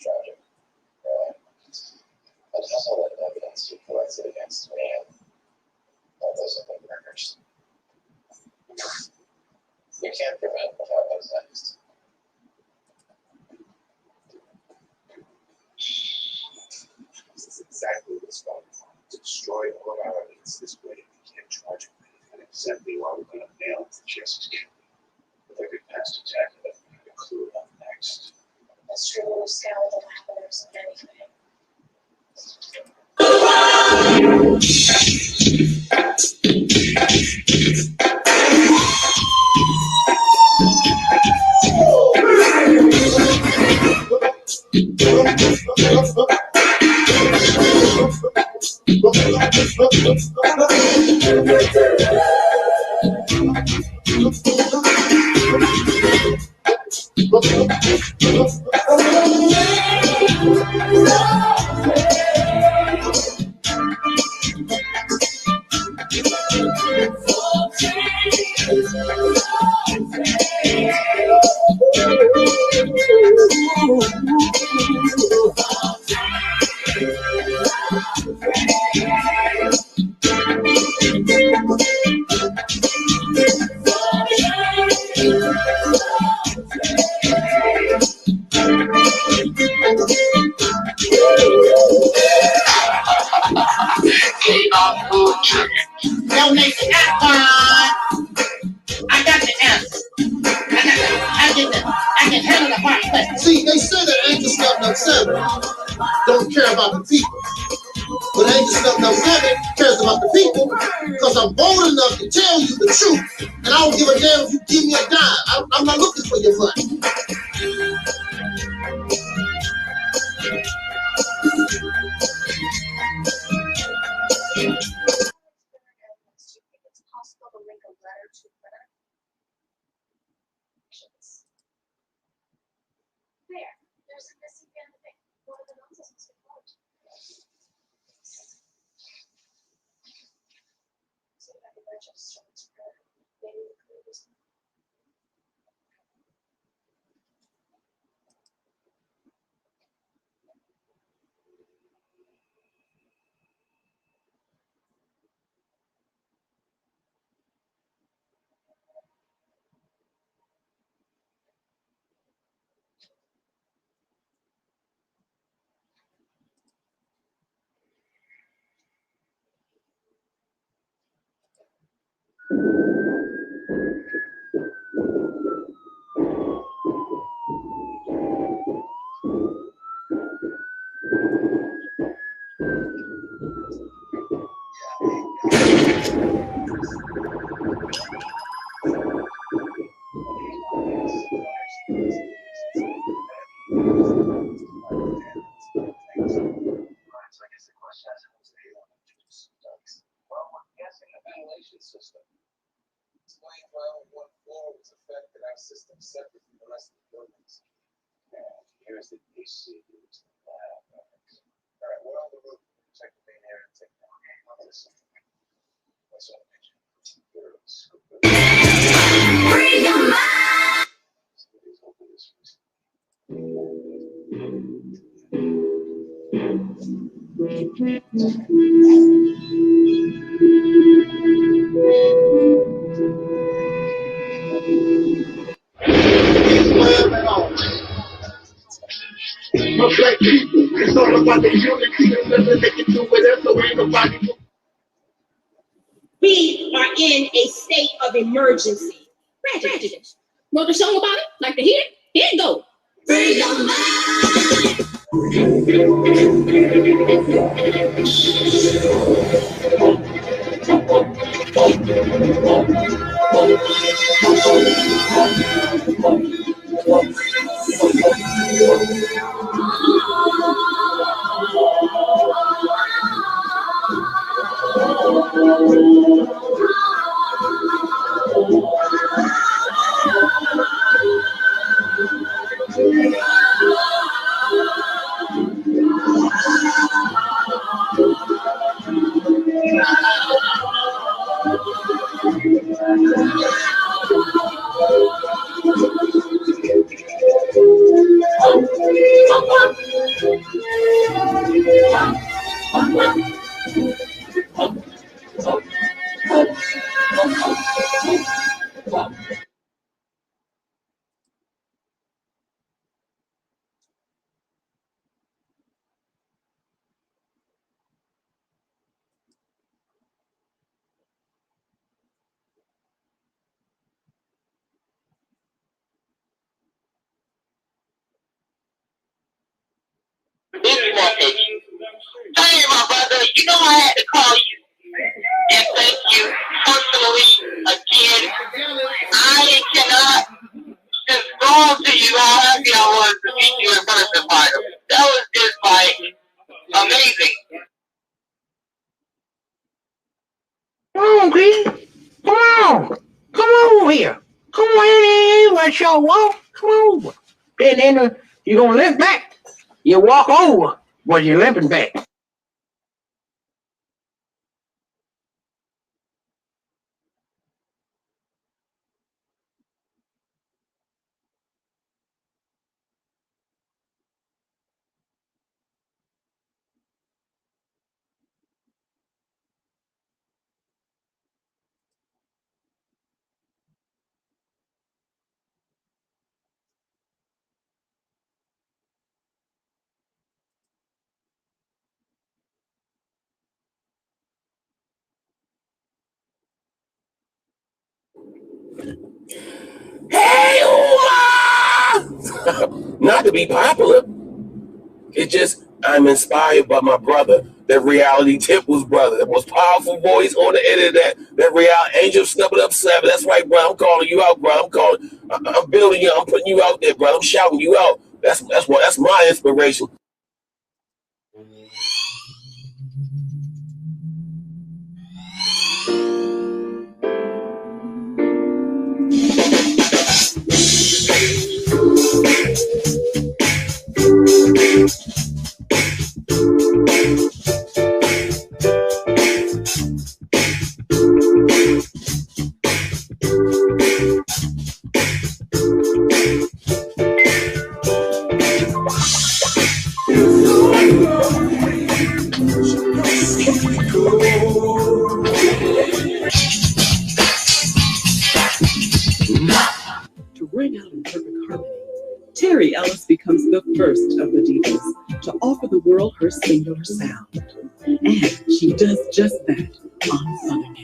Tragic. But also that evidence he collected against me and all those other murders. We can't prevent what happens next. This is exactly what's going on. To destroy all of our evidence this way, we can't charge him with it. And exactly why we're going to nail him for Jesse's killing. With every past attack of it, we have a clue about next. That's true. We'll scour the lab and there's anything. Don't make it that fun. I got the answer. I can handle the hard question. See, they say that angel stuff no 7 don't care about the people. But angel stuff no 7 cares about the people because I'm bold enough to tell you the truth. And I don't give a damn if you give me a dime. I'm not looking for your money. It's possible to link a letter to letter. There, there's a missing family thing. One of the nonsense was report. See if I can register it to her. Maybe the clue was. System. Explains why only one floor was affected. Our system separate from the rest of the buildings. And here's the AC used in the lab. All right, we're on the roof. Check the main area and take down. Listen. What's up, bitch? You're a scooper. Free your mind! Somebody's open this Black people, it's all about the unity and nothing they can do whatever, ain't nobody. We are in a state of emergency. Tragedy. Know the song about it? Like to hear it? Here it goes. Free your mind. you know I had to call you and thank you personally again. I cannot describe to you how happy I was to meet you in person, Myron. That was just like amazing. Come on, Green. Come on. Come over here. Come on in. Let's show walk. Come over. And then you're going to limp back. You walk over, but you're limping back. Hey, not to be popular. It's just I'm inspired by my brother, that reality Temple's brother, the most powerful voice on the internet. That reality angel stepping up 7. That's right, bro. I'm calling you out, bro. I'm building you. I'm putting you out there, bro. I'm shouting you out. That's my inspiration. To ring out in perfect harmony, Terry Ellis becomes the first of the divas to offer the world her singular sound. And she does just that on Southern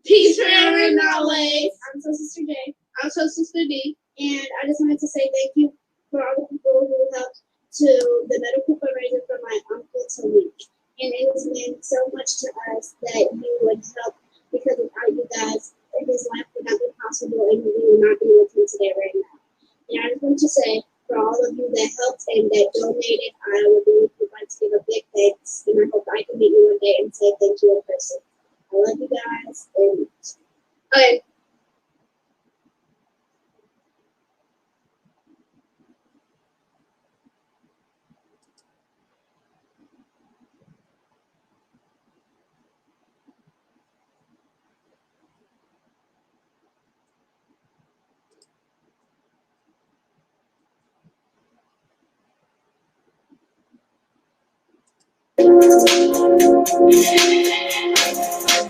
Peace, family, knowledge. I'm so Sister J. I'm so Sister D. And I just wanted to say thank you for all the people who helped to the medical fundraiser for my uncle Taalik. And it has meant so much to us that you would help, because without you guys, his life would not be possible and we would not be with him today right now. And I just want to say, for all of you that helped and that donated, I would really like to give a big thanks. And I hope I can meet you one day and say thank you in person. I love you guys. And okay.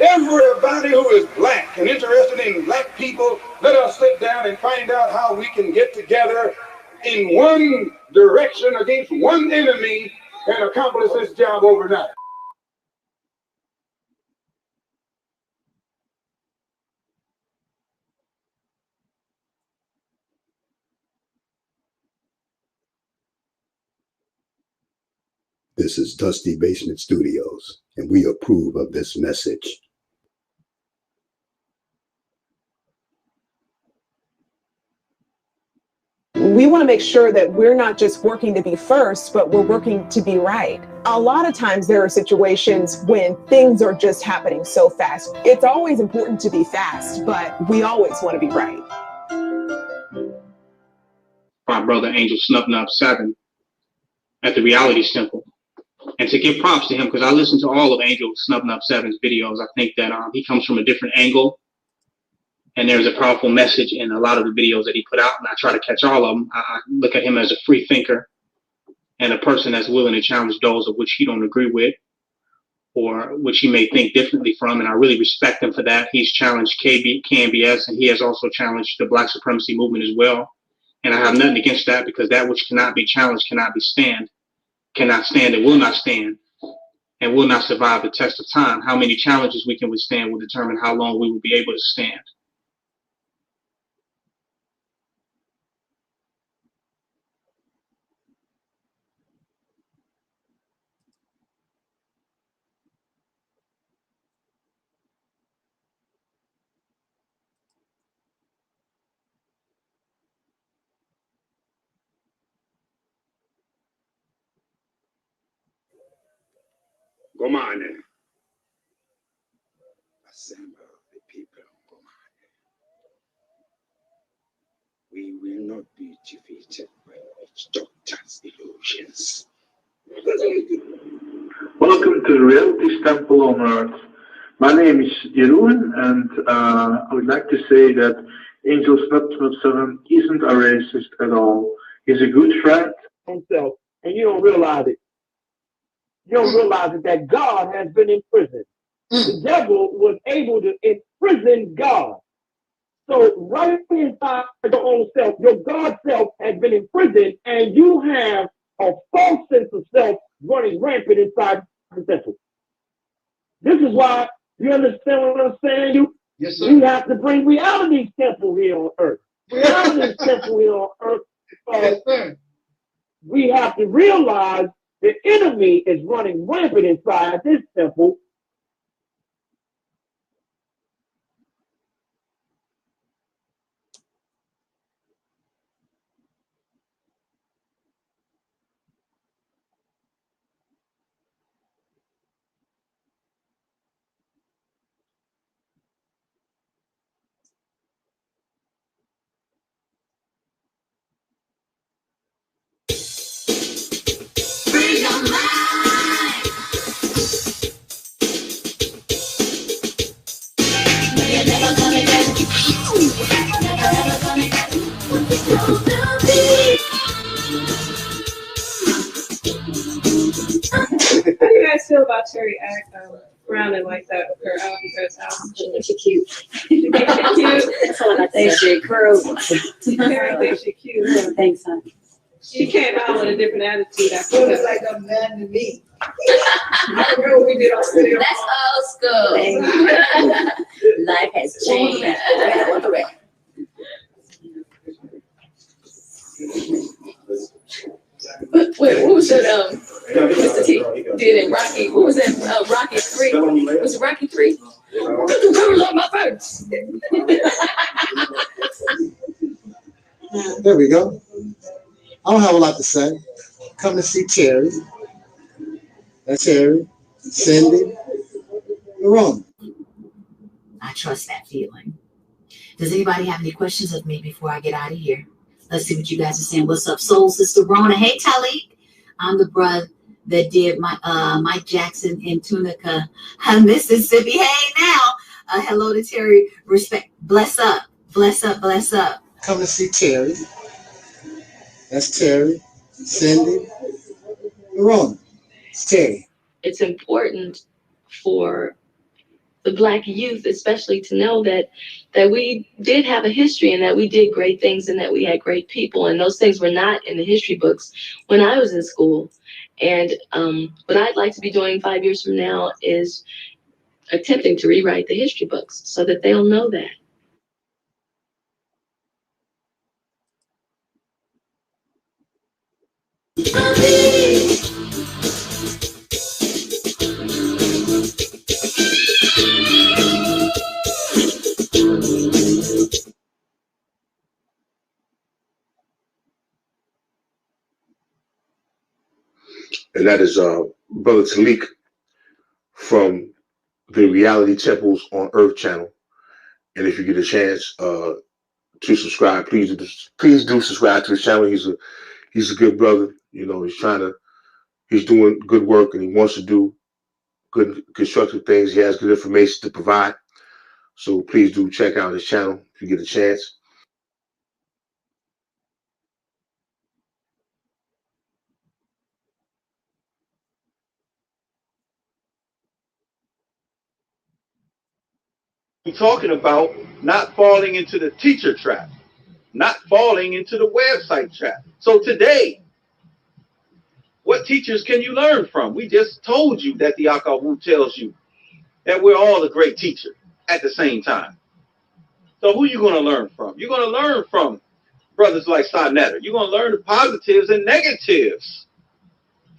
Everybody who is black and interested in black people, let us sit down and find out how we can get together in one direction against one enemy and accomplish this job overnight. This is Dusty Basement Studios, and we approve of this message. We want to make sure that we're not just working to be first, but we're working to be right. A lot of times there are situations when things are just happening so fast. It's always important to be fast, but we always want to be right. for our brother Angel Snub 7 at the Reality Temple. And to give props to him, because I listened to all of Angel Snub 7's videos. I think that he comes from a different angle, and there's a powerful message in a lot of the videos that he put out, and I try to catch all of them. I look at him as a free thinker and a person that's willing to challenge those of which he don't agree with or which he may think differently from, and I really respect him for that. He's challenged KNBS, and he has also challenged the Black supremacy movement as well. And I have nothing against that, because that which cannot be challenged cannot stand, and will not stand, and will not survive the test of time. How many challenges we can withstand will determine how long we will be able to stand. Gomane. Assemble the people of Gomane. We will not be defeated by witch doctors' illusions. Welcome to the Reality Temple on Earth. My name is Jeroen, and I would like to say that Angel Snub 7 isn't a racist at all. He's a good friend himself, and you don't realize it. You don't realize that God has been imprisoned. The devil was able to imprison God. So right inside your own self, your God self has been imprisoned, and you have a false sense of self running rampant inside the temple. This is why, you understand what I'm saying? Yes, sir. We have to bring reality's temple here on earth. Reality's temple here on earth. Yes, sir. We have to realize the enemy is running rampant inside this temple. How do you guys feel about Terry frowning like that with her album? She thinks she's cute. She thinks she's cute. That's all I got to say. She curls. Terry thinks she's cute. Thanks, son. She came out with a different attitude after It was that. like a man to me. I remember what we did on video. That's old school. Life has changed. Wait, what was that? Mr. T did in Rocky. What was that? Rocky 3. Was it Rocky 3? Girls on my face. There we go. I don't have a lot to say. Come to see Terry. That's Terry, Cindy, Ron. I trust that feeling. Does anybody have any questions of me before I get out of here? Let's see what you guys are saying. What's up, Soul Sister Rona? Hey, Taalik. I'm the brother that did my Mike Jackson in Tunica, Mississippi. Hey, now. Hello to Terry. Respect. Bless up. Bless up. Bless up. Come to see Terry. That's Terry, Cindy, Ron. It's Terry. It's important for the Black youth, especially, to know that we did have a history and that we did great things and that we had great people, and those things were not in the history books when I was in school. And what I'd like to be doing 5 years from now is attempting to rewrite the history books so that they'll know that. And that is Brother Taalik from the Reality Temples on Earth channel. And if you get a chance, to subscribe. Please do subscribe to his channel. He's a good brother. You know, he's doing good work, and he wants to do good constructive things. He has good information to provide. So please do check out his channel if you get a chance. We're talking about not falling into the teacher trap, not falling into the website trap. So today, what teachers can you learn from? We just told you that the Akawu tells you that we're all a great teacher at the same time. So who are you going to learn from? You're going to learn from brothers like Sonetta. You're going to learn the positives and negatives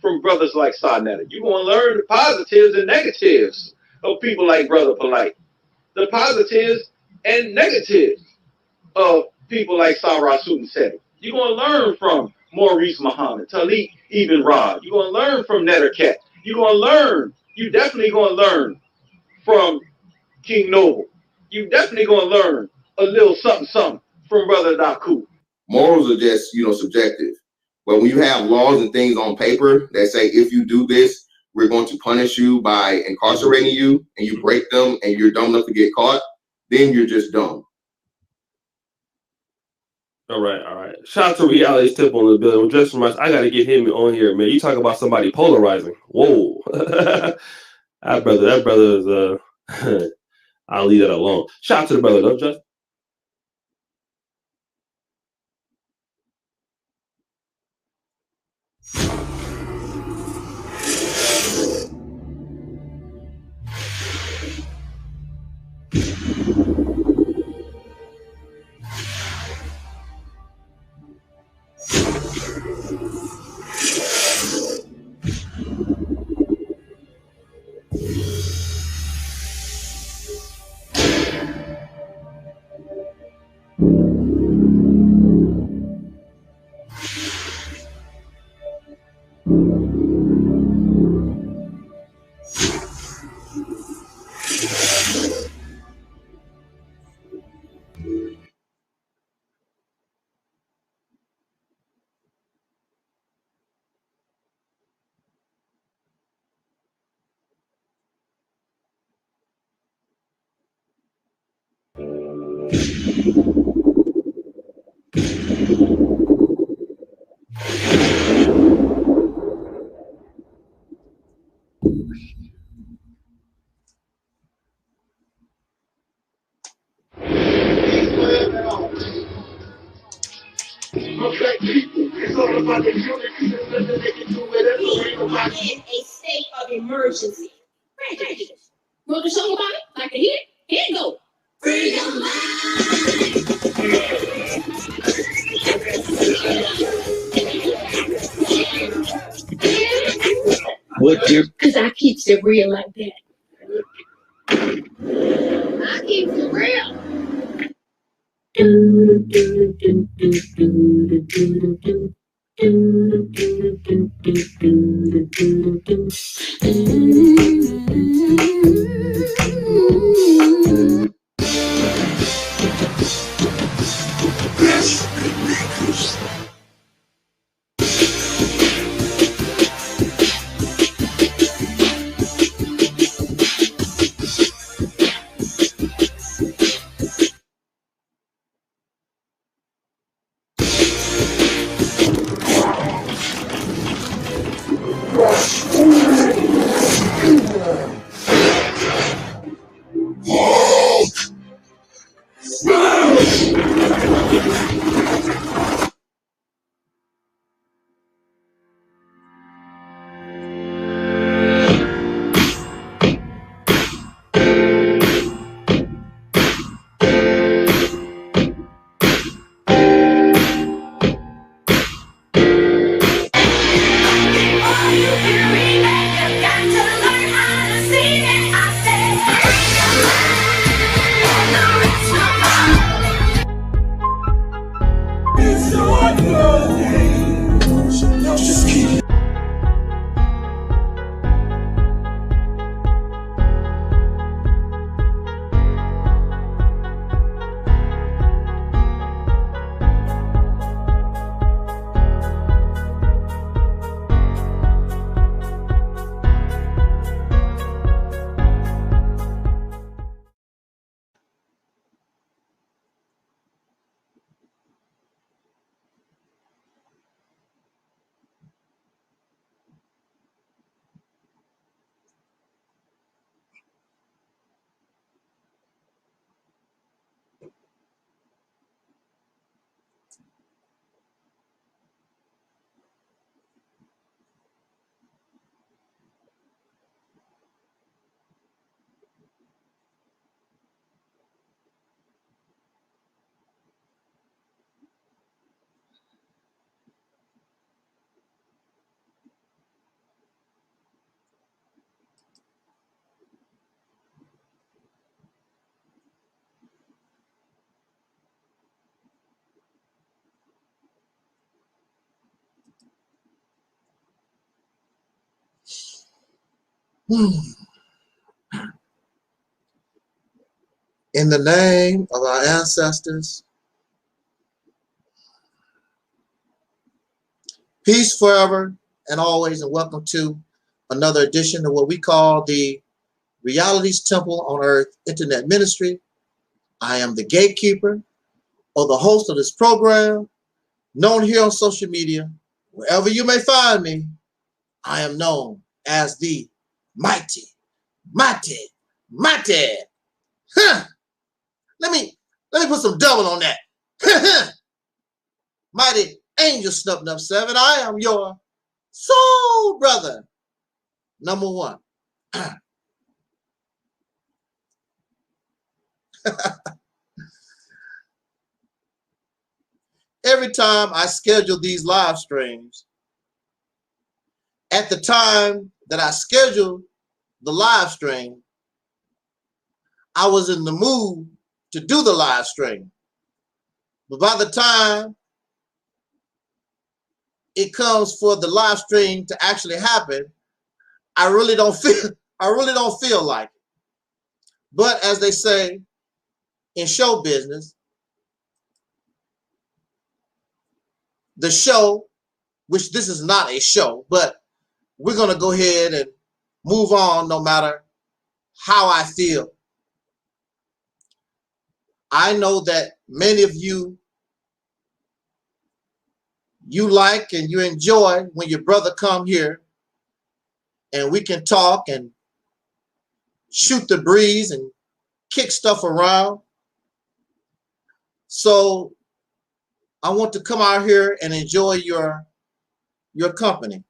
from brothers like Sonetta. You're going to learn the positives and negatives of people like Brother Polite. The positives and negatives of people like Sarah Sutton. You're going to learn from Maurice Muhammad, Taalik Ibn'rad. You're going to learn from Nettercat. You're going to learn. You definitely going to learn from King Noble. You definitely going to learn a little something from Brother Daku. Morals are just, subjective. But when you have laws and things on paper that say, if you do this, we're going to punish you by incarcerating you, and you break them and you're dumb enough to get caught, then you're just dumb. All right. Shout out to Realist Tip on the building. Just from I got to get him on here, man. You talk about somebody polarizing. Whoa. that brother is I'll leave that alone. Shout out to the brother, though, Justin. It's all about the unity and nothing they can do whatever. In a state of emergency. Prejudice. Want a song about it? Like a hit? Here it go. Freedom. What you? Cause I keeps it real like that. I keep it real. In the name of our ancestors, peace forever and always, and welcome to another edition of what we call the Reality's Temple on Earth Internet Ministry. I am the gatekeeper or the host of this program, known here on social media. Wherever you may find me, I am known as the mighty. Huh. Let me put some double on that. Mighty Angel Snuff 7. I am your soul brother. Number one. Every time I schedule these live streams, at the time that I scheduled the live stream, I was in the mood to do the live stream. But by the time it comes for the live stream to actually happen, I really don't feel like it. But as they say in show business, the show, which this is not a show, but we're going to go ahead and move on no matter how I feel. I know that many of you like and you enjoy when your brother come here and we can talk and shoot the breeze and kick stuff around. So I want to come out here and enjoy your company.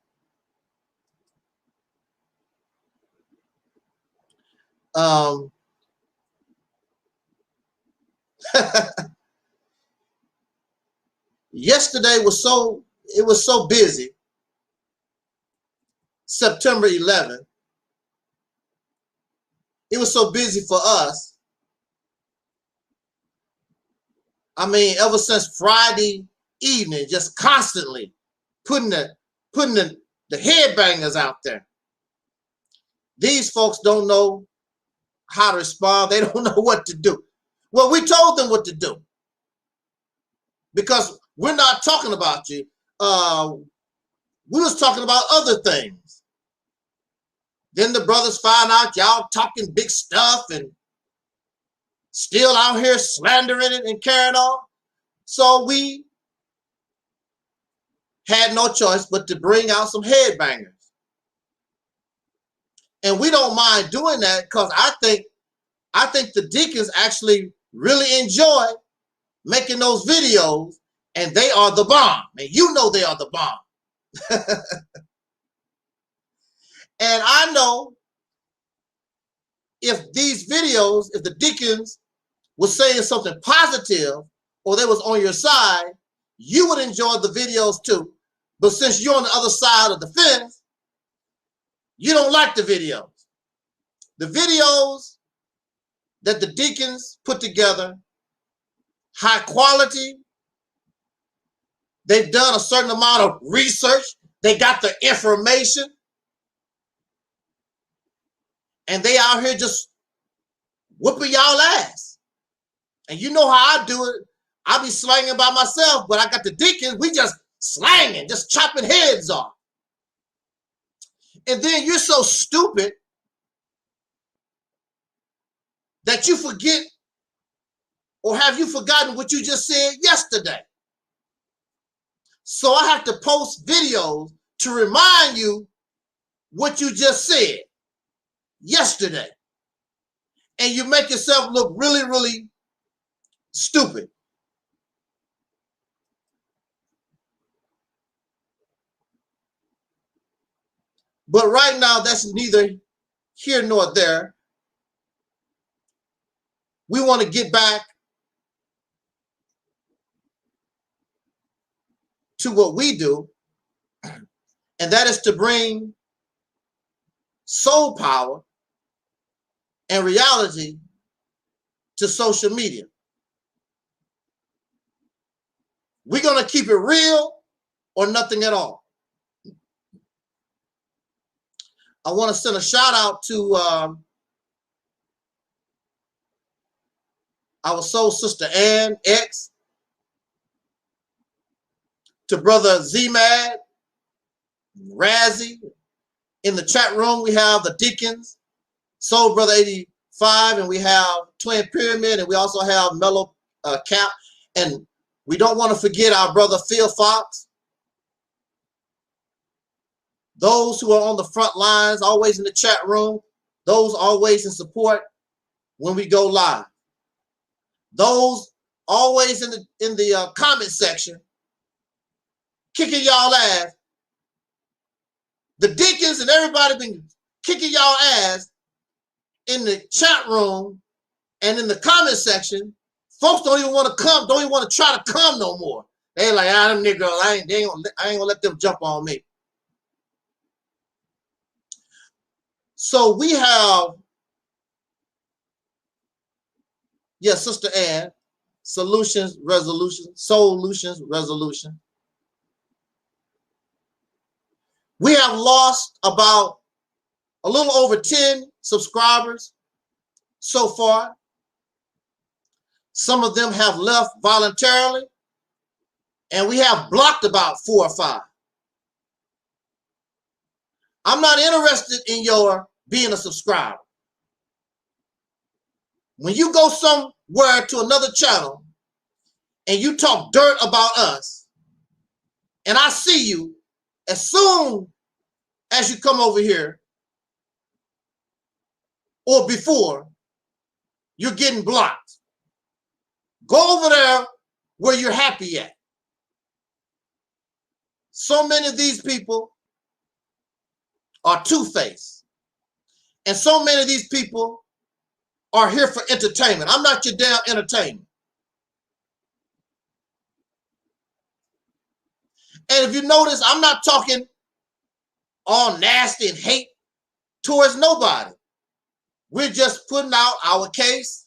Yesterday was so busy. September 11th. It was so busy for us. I mean, ever since Friday evening, just constantly putting the headbangers out there. These folks don't know how to respond. They don't know what to do. Well, we told them what to do because we're not talking about you. We was talking about other things. Then the brothers find out y'all talking big stuff and still out here slandering it and carrying on. So we had no choice but to bring out some headbangers. And we don't mind doing that because I think the deacons actually really enjoy making those videos, and they are the bomb. And you know they are the bomb. And I know if these videos, if the deacons were saying something positive or they was on your side, you would enjoy the videos too. But since you're on the other side of the fence, you don't like the videos. The videos that the deacons put together, high quality. They've done a certain amount of research. They got the information. And they out here just whooping y'all ass. And you know how I do it. I be slanging by myself, but I got the deacons. We just slanging, just chopping heads off. And then you're so stupid that you forget, or have you forgotten what you just said yesterday? So I have to post videos to remind you what you just said yesterday. And you make yourself look really, really stupid. But right now, that's neither here nor there. We want to get back to what we do, and that is to bring soul power and reality to social media. We're going to keep it real or nothing at all. I want to send a shout out to our soul sister Ann X, to brother Z-Mad, Razzie. In the chat room, we have the Deacons, Soul Brother 85, and we have Twin Pyramid, and we also have Mellow Cap. And we don't want to forget our brother Phil Fox. Those who are on the front lines, always in the chat room, those always in support when we go live. Those always in the comment section, kicking y'all ass. The Deacons and everybody been kicking y'all ass in the chat room and in the comment section. Folks don't even want to come, don't even want to try to come no more. They like, them niggas, I ain't gonna let them jump on me. So we have, Sister Ann, Solutions, Resolution. We have lost about a little over 10 subscribers so far. Some of them have left voluntarily, and we have blocked about 4 or 5. I'm not interested in your being a subscriber. When you go somewhere to another channel and you talk dirt about us, and I see you, as soon as you come over here or before, you're getting blocked. Go over there where you're happy at. So many of these people are two-faced. And so many of these people are here for entertainment. I'm not your damn entertainment. And if you notice, I'm not talking all nasty and hate towards nobody. We're just putting out our case,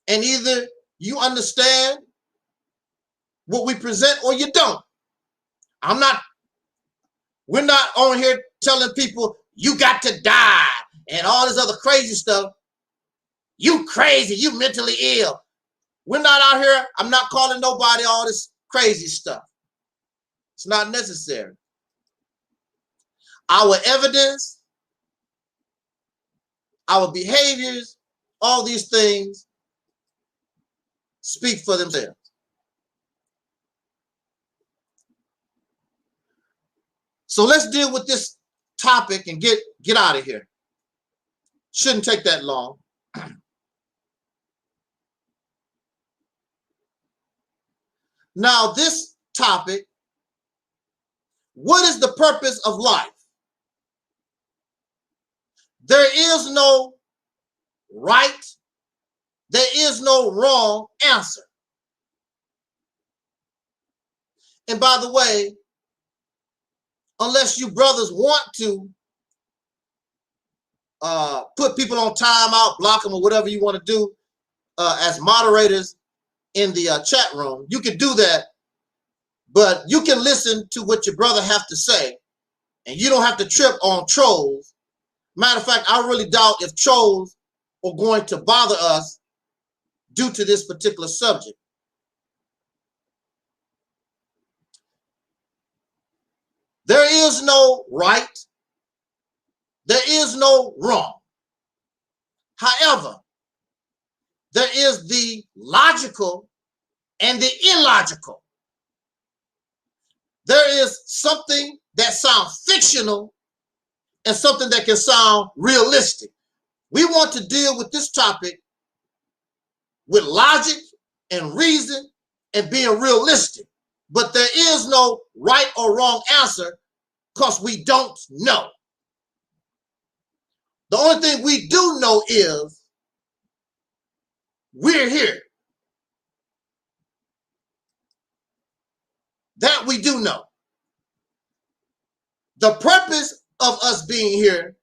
and either you understand what we present or you don't. We're not on here telling people you got to die and all this other crazy stuff. You crazy, you mentally ill. We're not out here. I'm not calling nobody all this crazy stuff. It's not necessary. Our evidence, our behaviors, all these things speak for themselves. So let's deal with this topic and get out of here. Shouldn't take that long. Now, this topic, what is the purpose of life? There is no right, there is no wrong answer. And by the way, unless you brothers want to put people on timeout, block them, or whatever you want to do as moderators in the chat room, you can do that, but you can listen to what your brother have to say, and you don't have to trip on trolls. Matter of fact, I really doubt if trolls are going to bother us due to this particular subject. There is no right. There is no wrong. However, there is the logical and the illogical. There is something that sounds fictional and something that can sound realistic. We want to deal with this topic with logic and reason and being realistic. But there is no right or wrong answer because we don't know. The only thing we do know is we're here. That we do know. The purpose of us being here,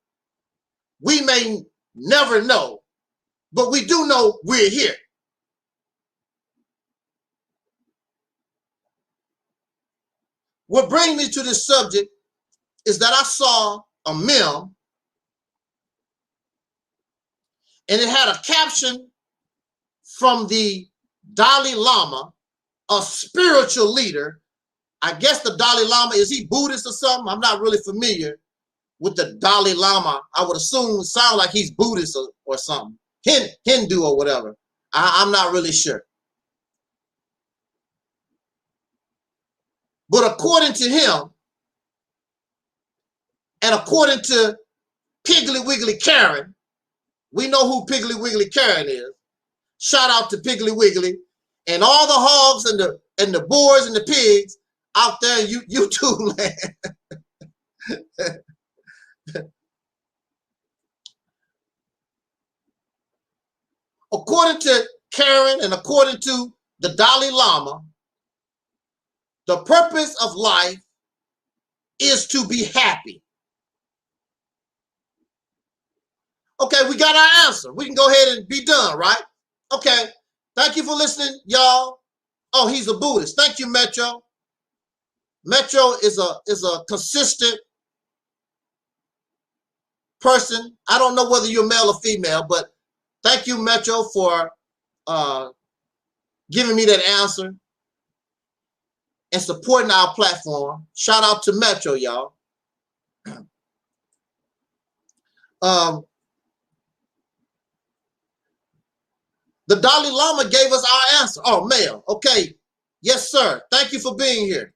we may never know, but we do know we're here. What brings me to this subject is that I saw a meme, and it had a caption from the Dalai Lama, a spiritual leader. I guess the Dalai Lama, is he Buddhist or something? I'm not really familiar with the Dalai Lama. I would assume it sounds like he's Buddhist or something, Hindu or whatever. I'm not really sure. But according to him, and according to Piggly Wiggly Karen, we know who Piggly Wiggly Karen is. Shout out to Piggly Wiggly and all the hogs and the boars and the pigs out there in YouTube land. According to Karen and according to the Dalai Lama, the purpose of life is to be happy. Okay, we got our answer. We can go ahead and be done, right? Okay, thank you for listening, y'all. Oh, he's a Buddhist. Thank you, Metro. Metro is a consistent person. I don't know whether you're male or female, but thank you, Metro, for giving me that answer and supporting our platform. Shout out to Metro, y'all. The Dalai Lama gave us our answer. Oh, male. Okay. Yes, sir. Thank you for being here.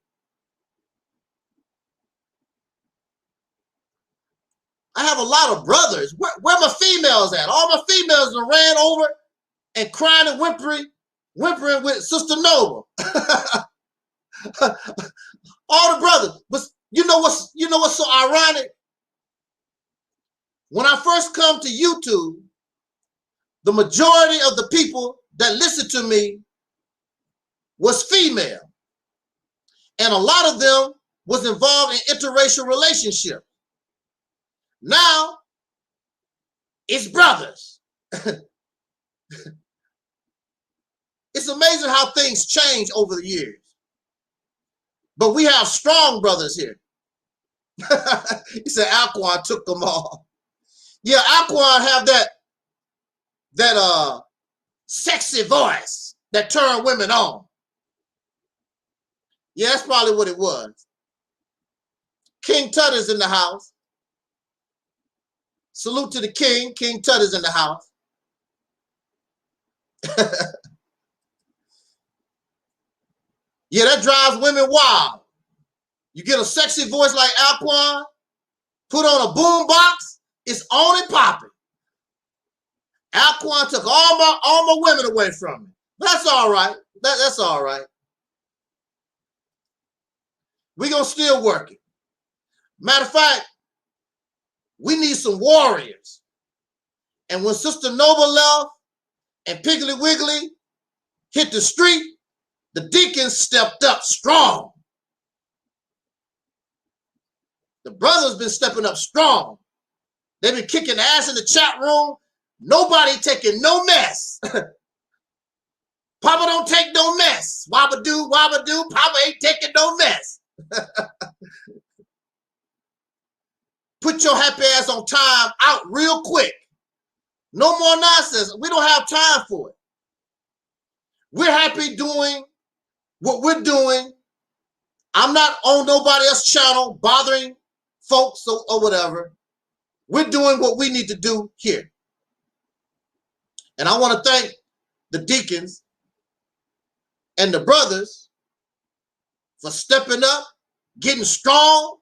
I have a lot of brothers. Where my females at? All my females have ran over and crying and whimpering with Sister Nova. All the brothers. But you know what's so ironic? When I first come to YouTube, the majority of the people that listened to me was female. And a lot of them was involved in interracial relationships. Now, it's brothers. It's amazing how things change over the years. But we have strong brothers here. He said Alquan took them all. Yeah, Alquan have that sexy voice that turned women on. Yeah, that's probably what it was. King Tutter's in the house. Salute to the king. King Tutter's in the house. Yeah, that drives women wild. You get a sexy voice like Alquan, put on a boom box, it's on and popping. Alquan took all my women away from me. That's all right. That's all right. We're going to still work it. Matter of fact, we need some warriors. And when Sister Nova left and Piggly Wiggly hit the street, the deacons stepped up strong. The brothers been stepping up strong. They've been kicking ass in the chat room. Nobody taking no mess. Papa don't take no mess. Wabba do, Papa ain't taking no mess. Put your happy ass on time out real quick. No more nonsense. We don't have time for it. We're happy doing what we're doing. I'm not on nobody else's channel bothering folks or whatever. We're doing what we need to do here. And I want to thank the deacons and the brothers for stepping up, getting strong,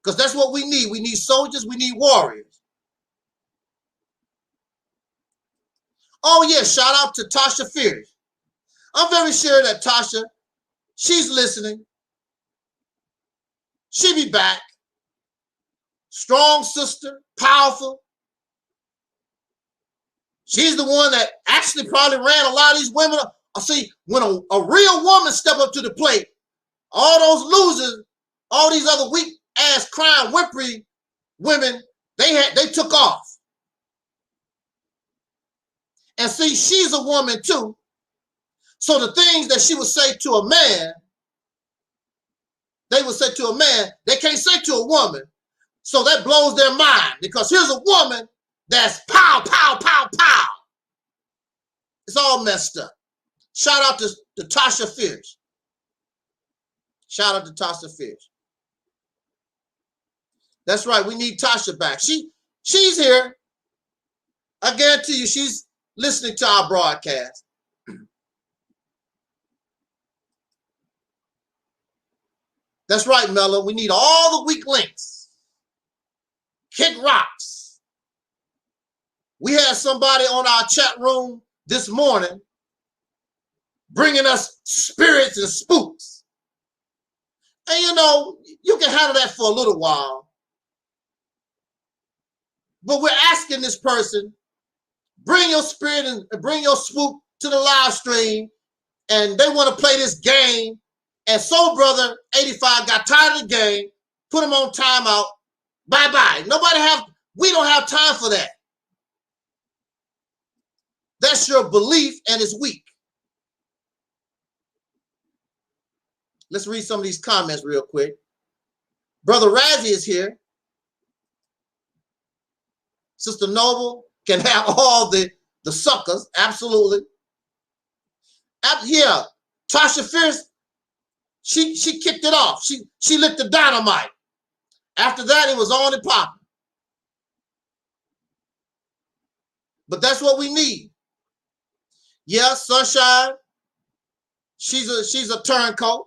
because that's what we need. We need soldiers. We need warriors. Oh, yeah. Shout out to Tasha Fierce. I'm very sure that Tasha, she's listening. She'll be back. Strong sister, powerful. She's the one that actually probably ran a lot of these women. I see when a real woman step up to the plate, all those losers, all these other weak ass crying whimpering women, they took off. And see, she's a woman too. So the things that she would say to a man, they would say to a man, they can't say to a woman. So that blows their mind, because here's a woman that's pow, pow, pow, pow. It's all messed up. Shout out to Tasha Fierce. Shout out to Tasha Fierce. That's right. We need Tasha back. She's here. I guarantee you she's listening to our broadcast. That's right, Mello. We need all the weak links. Kick rocks. We had somebody on our chat room this morning bringing us spirits and spooks. And you know, you can handle that for a little while. But we're asking this person, bring your spirit and bring your spook to the live stream. And they want to play this game. And Soul Brother 85 got tired of the game, put him on timeout. Bye-bye. We don't have time for that. That's your belief, and it's weak. Let's read some of these comments real quick. Brother Razzie is here. Sister Noble can have all the suckers. Absolutely. Yeah. Tasha Fierce, she kicked it off. She lit the dynamite. After that, it was on and popping. But that's what we need. Yeah, Sunshine. She's a turncoat.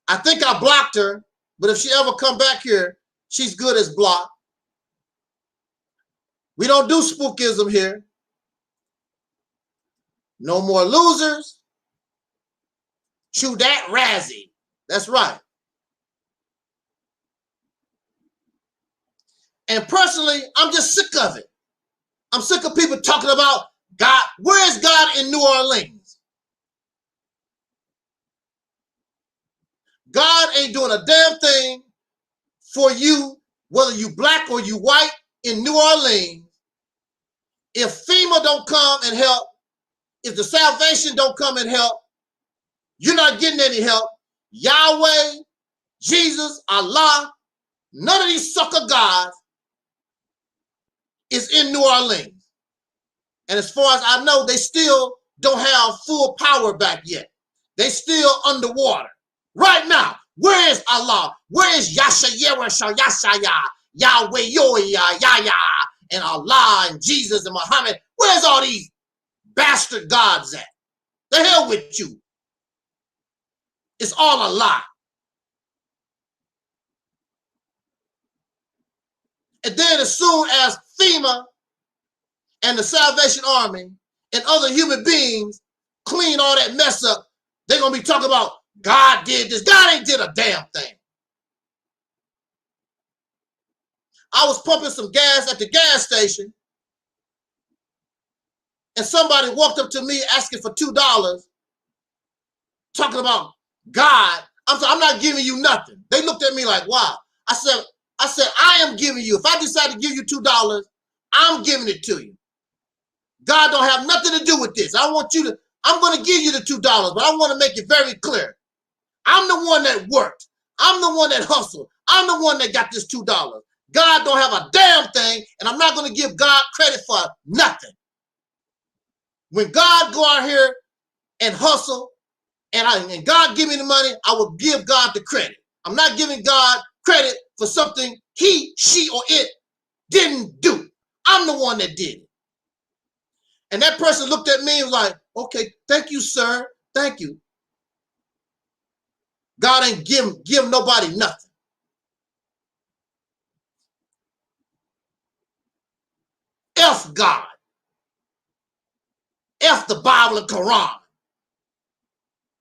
I think I blocked her, but if she ever come back here, she's good as blocked. We don't do spookism here. No more losers. Chew that, Razzie. That's right. And personally, I'm just sick of it. I'm sick of people talking about God. Where is God in New Orleans? God ain't doing a damn thing for you, whether you black or you white in New Orleans. If FEMA don't come and help, if the salvation don't come and help, you're not getting any help. Yahweh, Jesus, Allah, none of these sucker gods is in New Orleans. And as far as I know, they still don't have full power back yet. They still underwater. Right now, where is Allah? Where is Yahweh, Yoya, and Allah and Jesus and Muhammad? Where's all these bastard gods at? The hell with you. It's all a lie. And then as soon as FEMA and the Salvation Army and other human beings clean all that mess up, they're going to be talking about God did this. God ain't did a damn thing. I was pumping some gas at the gas station, and somebody walked up to me asking for $2, talking about God. I'm not giving you nothing. They looked at me like, wow. I said, I am giving you. If I decide to give you $2, I'm giving it to you. God don't have nothing to do with this. I'm going to give you the $2, but I want to make it very clear. I'm the one that worked. I'm the one that hustled. I'm the one that got this $2. God don't have a damn thing, and I'm not going to give God credit for nothing. When God go out here and hustle, and God give me the money, I will give God the credit. I'm not giving God credit for something he, she, or it didn't do. I'm the one that did it. And that person looked at me and was like, okay, thank you, sir. Thank you. God ain't give nobody nothing. F God. F the Bible and Quran.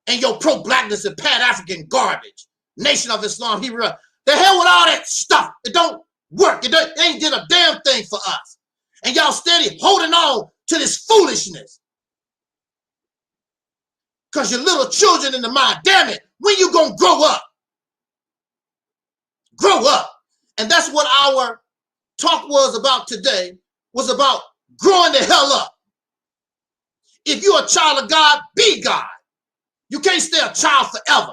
And your pro-blackness and pan-African garbage. Nation of Islam, the hell with all that stuff. It don't work. It ain't did a damn thing for us. And y'all steady holding on to this foolishness. Because you're little children in the mind. Damn it. When you gonna grow up? Grow up. And that's what our talk was about today. Was about growing the hell up. If you're a child of God, be God. You can't stay a child forever.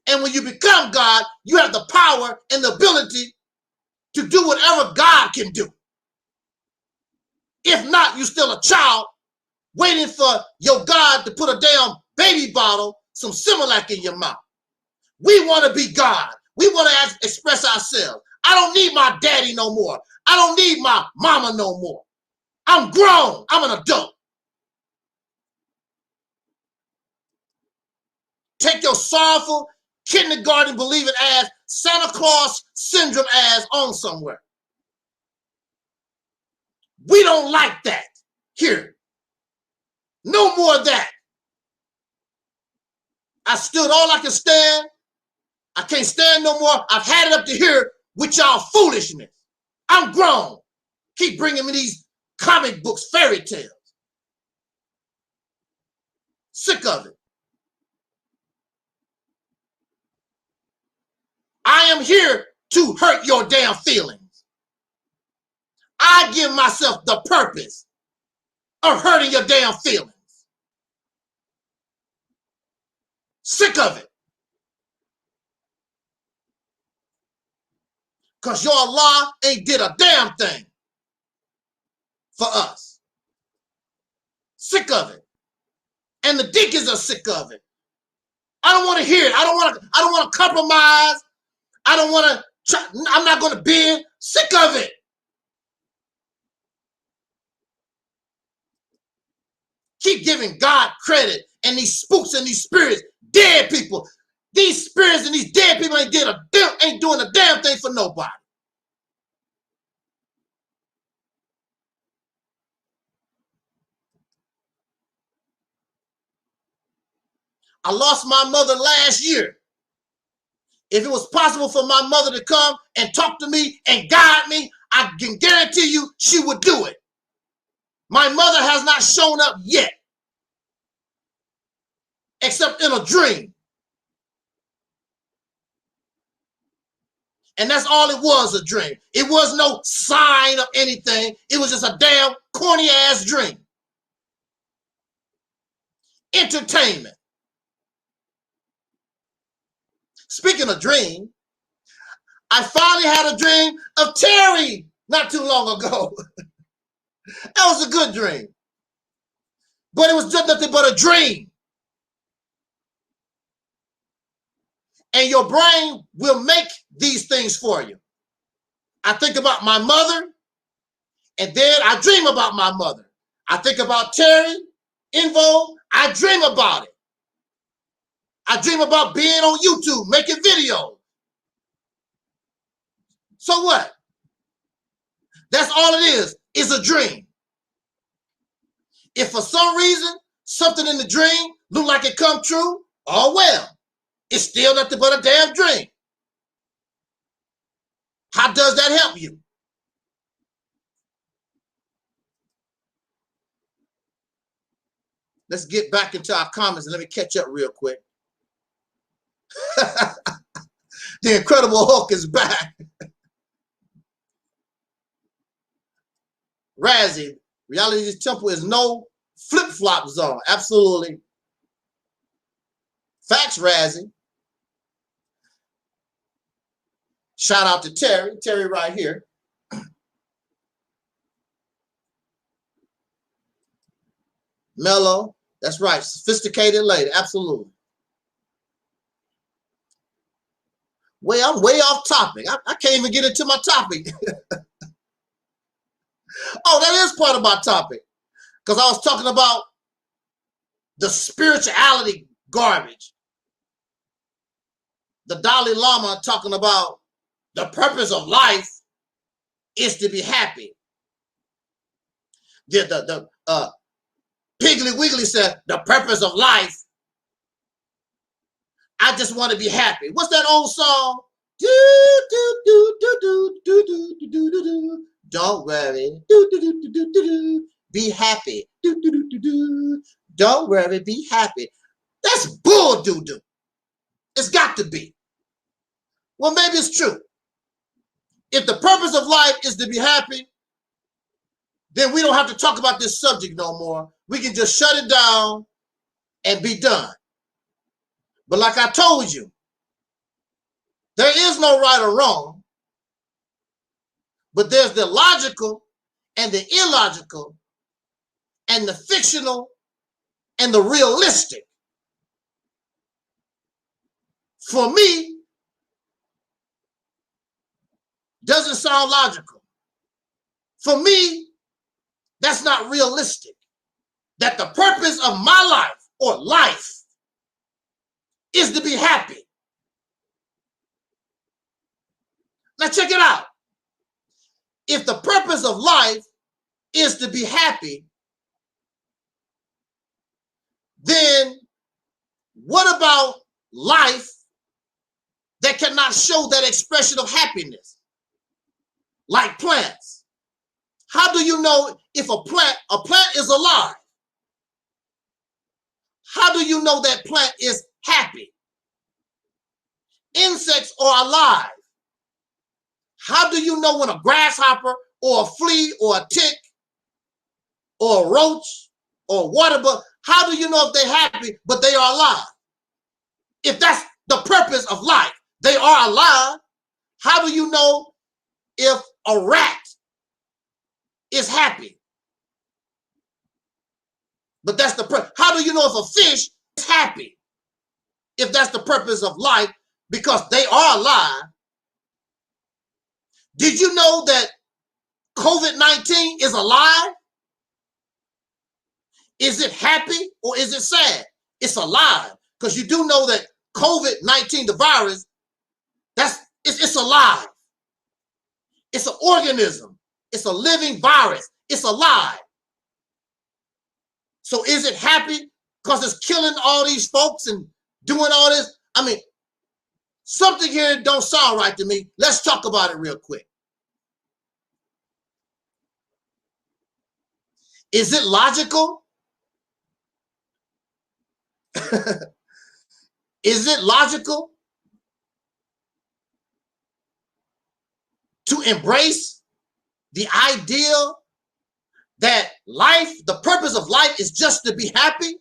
And when you become God, you have the power and the ability to do whatever God can do. If not, you're still a child waiting for your God to put a damn baby bottle, some Similac in your mouth. We want to be God. We want to express ourselves. I don't need my daddy no more. I don't need my mama no more. I'm grown. I'm an adult. Take your sorrowful, kindergarten believing ass, Santa Claus syndrome ass on somewhere. We don't like that here. No more of that. I stood all I can stand. I can't stand no more. I've had it up to here with y'all foolishness. I'm grown. Keep bringing me these comic books, fairy tales. Sick of it. I am here to hurt your damn feelings. I give myself the purpose of hurting your damn feelings. Sick of it. Because your Allah ain't did a damn thing for us. Sick of it. And the deacons are sick of it. I don't want to hear it. I don't want to compromise. I don't want to try, I'm not going to bend. Sick of it. Keep giving God credit and these spooks and these spirits, dead people. These spirits and these dead people ain't doing a damn thing for nobody. I lost my mother last year. If it was possible for my mother to come and talk to me and guide me, I can guarantee you she would do it. My mother has not shown up yet, except in a dream. And that's all it was, a dream. It was no sign of anything. It was just a damn corny ass dream. Entertainment. Speaking of dream, I finally had a dream of Terry not too long ago. That was a good dream. But it was just nothing but a dream. And your brain will make these things for you. I think about my mother, and then I dream about my mother. I think about Terry, Invo, I dream about it. I dream about being on YouTube, making videos. So what? That's all it is a dream. If for some reason, something in the dream look like it come true, oh well. It's still nothing but a damn dream. How does that help you? Let's get back into our comments and let me catch up real quick. The Incredible Hulk is back. Razzie, Reality's temple is no flip-flop zone. Absolutely. Facts, Razzie. Shout out to Terry. Terry right here. Mellow. That's right. Sophisticated lady. Absolutely. I'm way off topic. I can't even get into my topic. Oh, that is part of my topic. Because I was talking about the spirituality garbage. The Dalai Lama talking about the purpose of life is to be happy. The Piggly Wiggly said the purpose of life, I just want to be happy. What's that old song? Do, do, do, do, do, do, do, do, do, do, do. Don't worry. Do, do, do, do, do, do, do. Be happy. Do, do, do, do, do. Don't worry. Be happy. That's bull doo-doo. It's got to be. Well, maybe it's true. If the purpose of life is to be happy, then we don't have to talk about this subject no more. We can just shut it down and be done. But like I told you, there is no right or wrong. But there's the logical and the illogical and the fictional and the realistic. For me, doesn't sound logical. For me, that's not realistic. That the purpose of my life or life is to be happy. Now check it out. If the purpose of life is to be happy, then what about life that cannot show that expression of happiness? Like plants. How do you know if a plant is alive? How do you know that plant is happy? Insects are alive. How do you know when a grasshopper or a flea or a tick or a roach or a water bug, how do you know if they're happy but they are alive? If that's the purpose of life, they are alive. How do you know if a rat is happy? But that's the purpose. How do you know if a fish is happy? If that's the purpose of life, because they are alive. Did you know that COVID-19 is alive? Is it happy or is it sad? It's alive, because you do know that COVID-19, the virus, it's alive. It's an organism. It's a living virus. It's alive. So is it happy because it's killing all these folks and doing all this? I mean, something here don't sound right to me. Let's talk about it real quick. Is it logical? Is it logical to embrace the ideal that life, the purpose of life is just to be happy?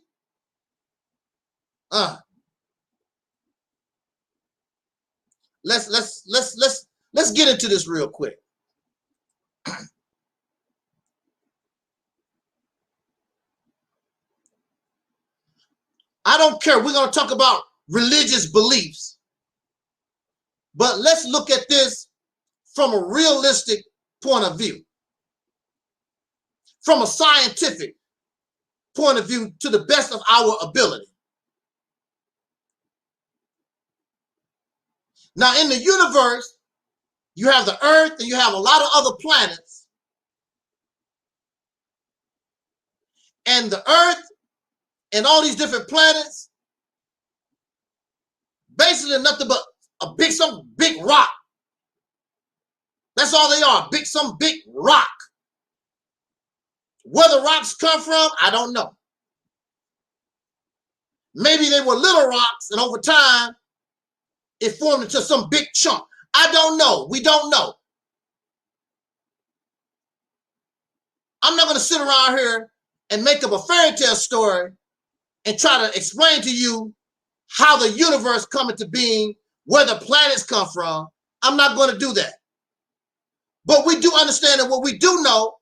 Let's get into this real quick. I don't care. We're going to talk about religious beliefs. But let's look at this from a realistic point of view. From a scientific point of view, to the best of our ability. Now, in the universe, you have the Earth and you have a lot of other planets. And the Earth and all these different planets, basically nothing but some big rock. That's all they are, some big rock. Where the rocks come from, I don't know. Maybe they were little rocks, and over time, it formed into some big chunk. I don't know. We don't know. I'm not going to sit around here and make up a fairy tale story and try to explain to you how the universe come into being, where the planets come from. I'm not going to do that. But we do understand that what we do know,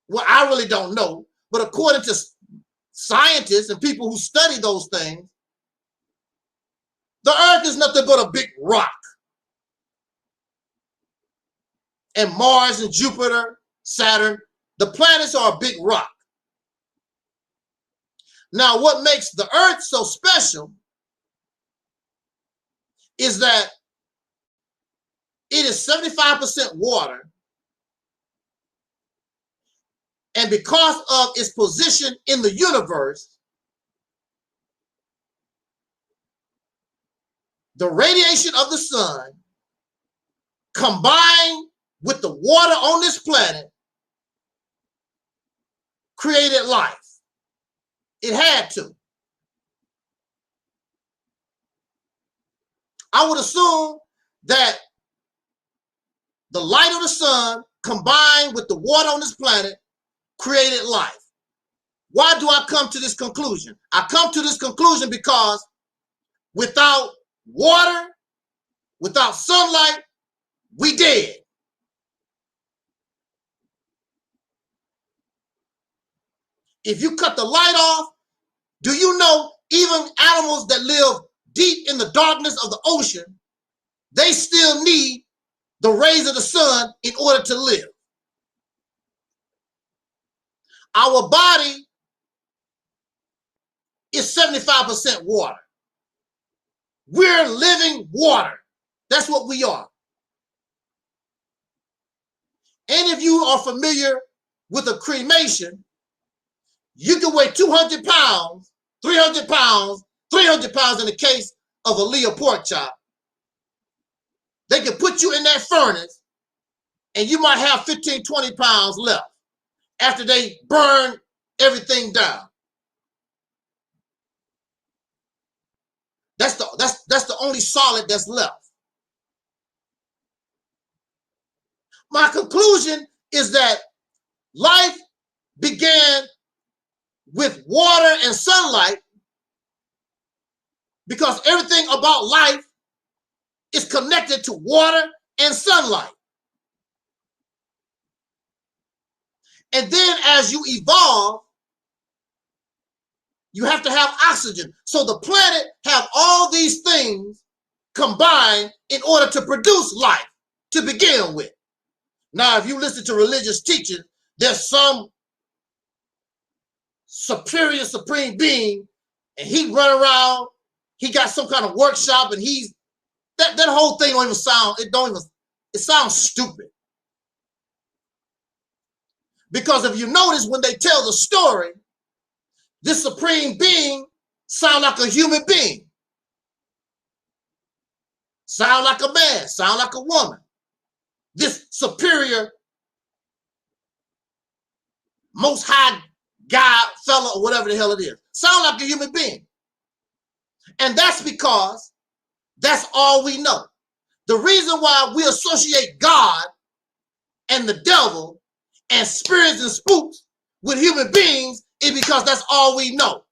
well, I really don't know, but according to scientists and people who study those things, the Earth is nothing but a big rock. And Mars and Jupiter, Saturn, the planets are a big rock. Now, what makes the Earth so special is that it is 75% water. And because of its position in the universe, the radiation of the sun combined with the water on this planet created life. It had to. I would assume that the light of the sun combined with the water on this planet created life. Why do I come to this conclusion? I come to this conclusion because without water, without sunlight, we dead. If you cut the light off, do you know even animals that live deep in the darkness of the ocean, they still need the rays of the sun in order to live? Our body is 75% water. We're living water. That's what we are. And if you are familiar with a cremation, you can weigh 200 pounds, 300 pounds, 300 pounds in the case of a Leah pork chop. They can put you in that furnace and you might have 15, 20 pounds left after they burn everything down. That's the only solid that's left. My conclusion is that life began with water and sunlight because everything about life is connected to water and sunlight. And then as you evolve, you have to have oxygen. So the planet have all these things combined in order to produce life to begin with. Now, if you listen to religious teaching, there's some superior, supreme being, and he run around, he got some kind of workshop, and he's, that whole thing don't even sound, it sounds stupid. Because if you notice, when they tell the story, this supreme being sound like a human being. Sound like a man, sound like a woman. This superior, most high God, fella, or whatever the hell it is, sound like a human being. And that's because that's all we know. The reason why we associate God and the devil and spirits and spooks with human beings is because that's all we know.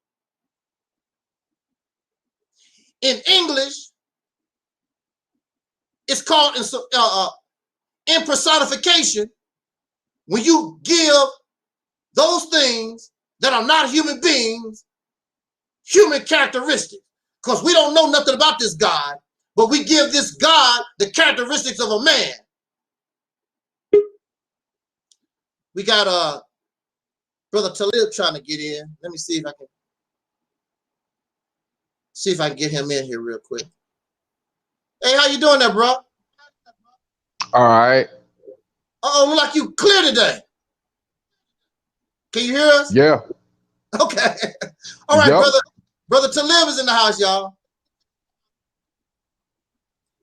In English, it's called impersonification, when you give those things that are not human beings human characteristics. Because we don't know nothing about this God, but we give this God the characteristics of a man. We got Brother Taalik trying to get in. Let me see if I can get him in here real quick. Hey, how you doing there, bro? All right. Uh-oh, look like you clear today. Can you hear us? Yeah. Okay. All right, Yep. Brother Taalik is in the house, y'all.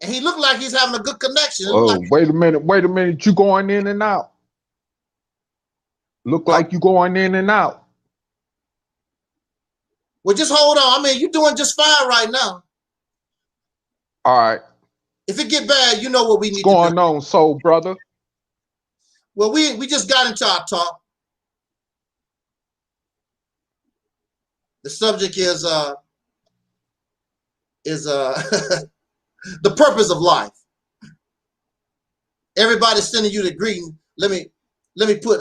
And he looked like he's having a good connection. Oh, wait a minute. You going in and out. Look like you going in and out. Well, just hold on. I mean, you're doing just fine right now. All right. If it get bad, you know what we need to do. What's going on, soul brother? Well, we just got into our talk. The subject is the purpose of life. Everybody's sending you the greeting. Let me put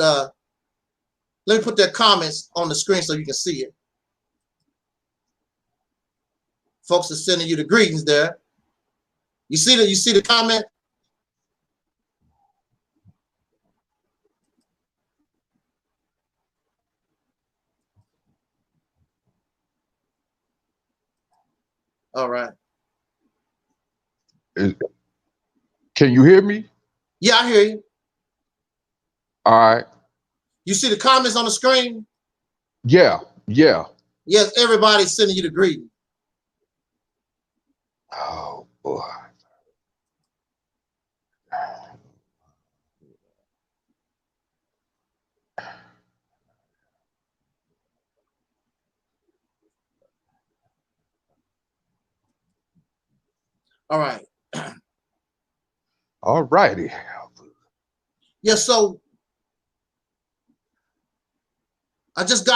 their comments on the screen so you can see it. Folks are sending you the greetings there. You see the comment? All right. Can you hear me? Yeah, I hear you. All right. You see the comments on the screen? Yeah. Yes, everybody's sending you the greeting. Oh boy. All right. All righty. Yeah, so I just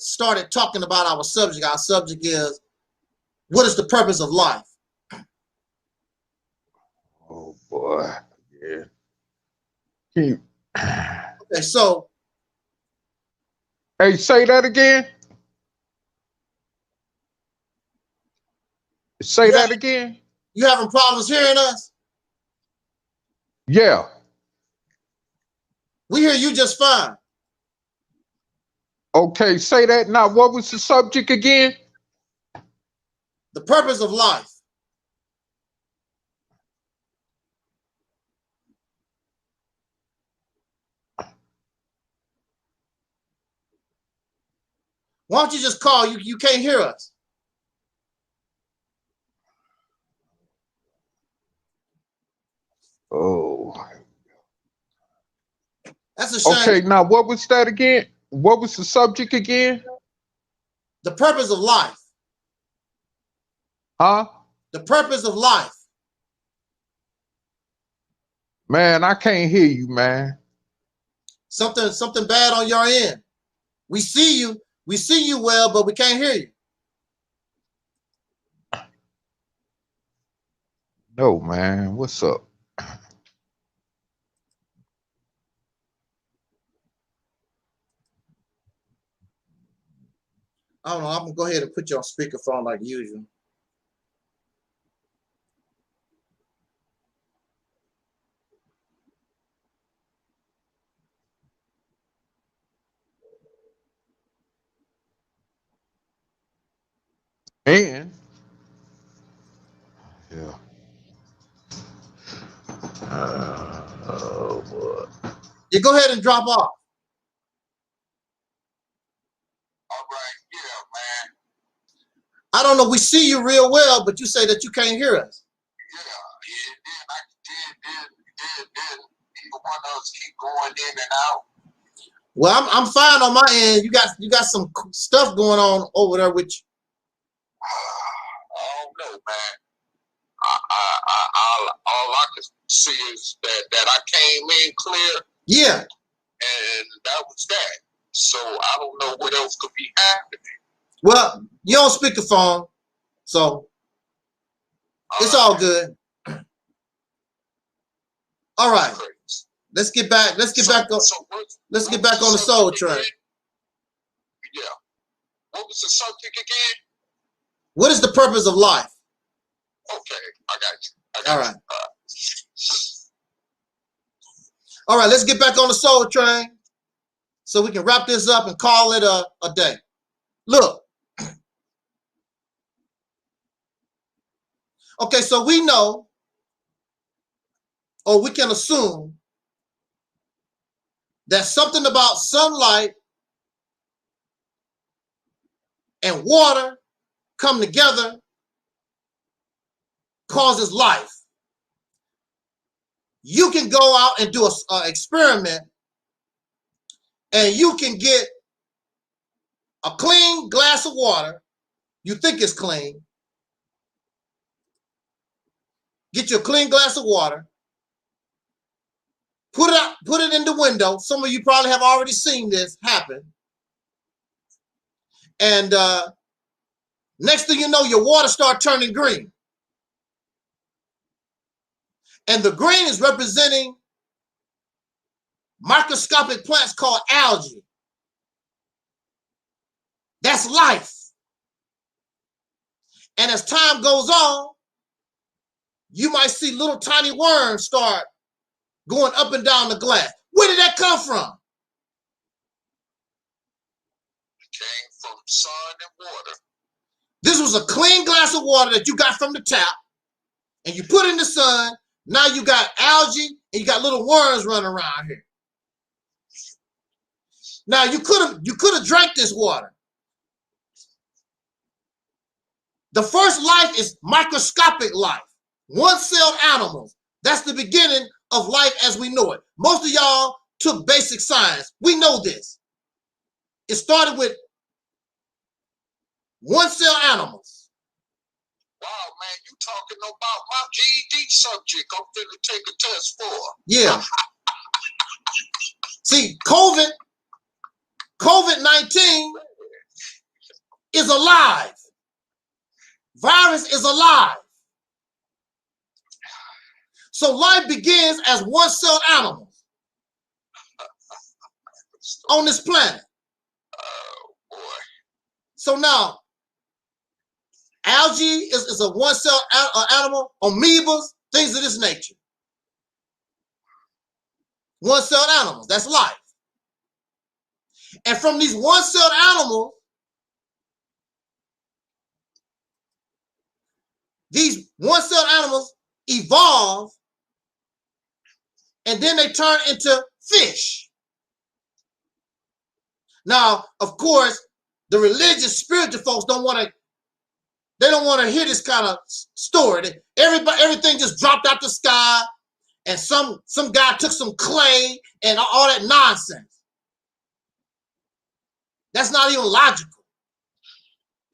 started talking about our subject. Our subject is, what is the purpose of life? Oh boy. Yeah. Can you... Okay, so Hey, say that again. Say that again. You having problems hearing us? Yeah. We hear you just fine. Okay, say that now. What was the subject again? The purpose of life. Why don't you just call? You can't hear us. Oh. That's a shame. Okay, now what was that again? What was the subject again? The purpose of life. Huh? The purpose of life. Man, I can't hear you, man. Something bad on your end. We see you well, but we can't hear you. No, man. What's up? I don't know. I'm gonna go ahead and put you on speakerphone like usual. And yeah. Oh boy. You go ahead and drop off. I don't know. We see you real well, but you say that you can't hear us. Well, I'm fine on my end. You got some stuff going on over there with you. I don't know, man. All I can see is that I came in clear. Yeah. And that was that. So I don't know what else could be happening. Well, you're on speakerphone, so it's all good. All right. Let's get back on the soul train. Yeah. What was the subject again? What is the purpose of life? Okay, I got you. All right. All right, let's get back on the soul train so we can wrap this up and call it a day. Look. Okay, so we know, or we can assume, that something about sunlight and water come together causes life. You can go out and do an experiment and you can get a clean glass of water. You think it's clean. Get you a clean glass of water. Put it in the window. Some of you probably have already seen this happen. And next thing you know, your water starts turning green. And the green is representing microscopic plants called algae. That's life. And as time goes on, you might see little tiny worms start going up and down the glass. Where did that come from? It came from sun and water. This was a clean glass of water that you got from the tap, and you put in the sun. Now you got algae and you got little worms running around here. Now you could have drank this water. The first life is microscopic life, one-celled animals. That's the beginning of life as we know it. Most of y'all took basic science. We know this. It started with one-cell animals. Wow, man, you talking about my GED subject I'm finna take a test for. Yeah. See, COVID-19 is alive. Virus is alive. So life begins as one-celled animals on this planet. So now, algae is a one-cell animal, amoebas, things of this nature. One-celled animals, that's life. And from these one-celled animals, these one-celled animals evolve, and then they turn into fish. Now, of course, the religious, spiritual folks don't want to hear this kind of story. Everything just dropped out the sky, and some guy took some clay and all that nonsense. That's not even logical.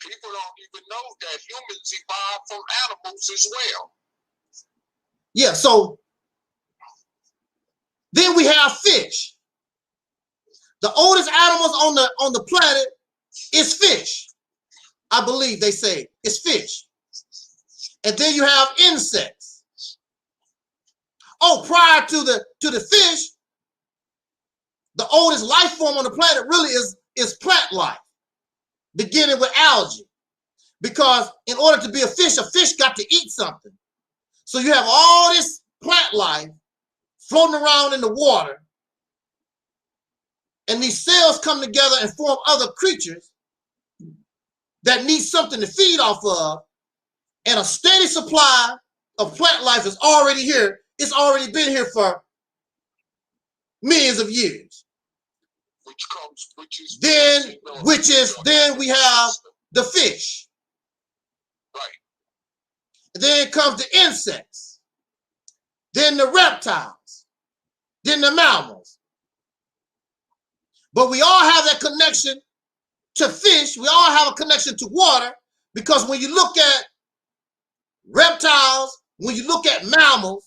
People don't even know that humans evolved from animals as well. Yeah, so then we have fish. The oldest animals on the planet is fish. I believe they say it's fish. And then you have insects. Oh, prior to the fish, the oldest life form on the planet really is plant life, beginning with algae. Because in order to be a fish got to eat something. So you have all this plant life floating around in the water, and these cells come together and form other creatures that need something to feed off of, and a steady supply of plant life is already here. It's already been here for millions of years. Then we have the fish. Right. Then comes the insects. Then the reptiles. Then the mammals. But we all have that connection to fish. We all have a connection to water, because when you look at reptiles, when you look at mammals,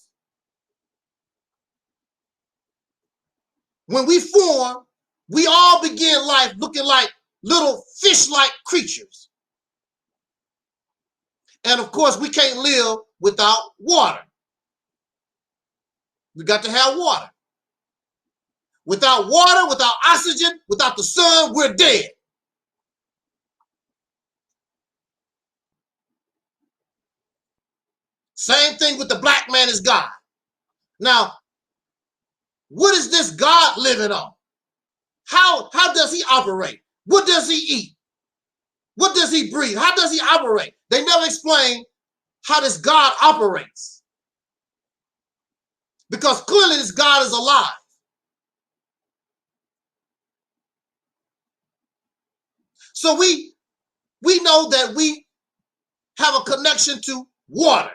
when we form, we all begin life looking like little fish-like creatures. And of course, we can't live without water. We got to have water. Without water, without oxygen, without the sun, we're dead. Same thing with the black man is God. Now, what is this God living on? How does he operate? What does he eat? What does he breathe? How does he operate? They never explain how this God operates. Because clearly this God is alive. So we know that we have a connection to water.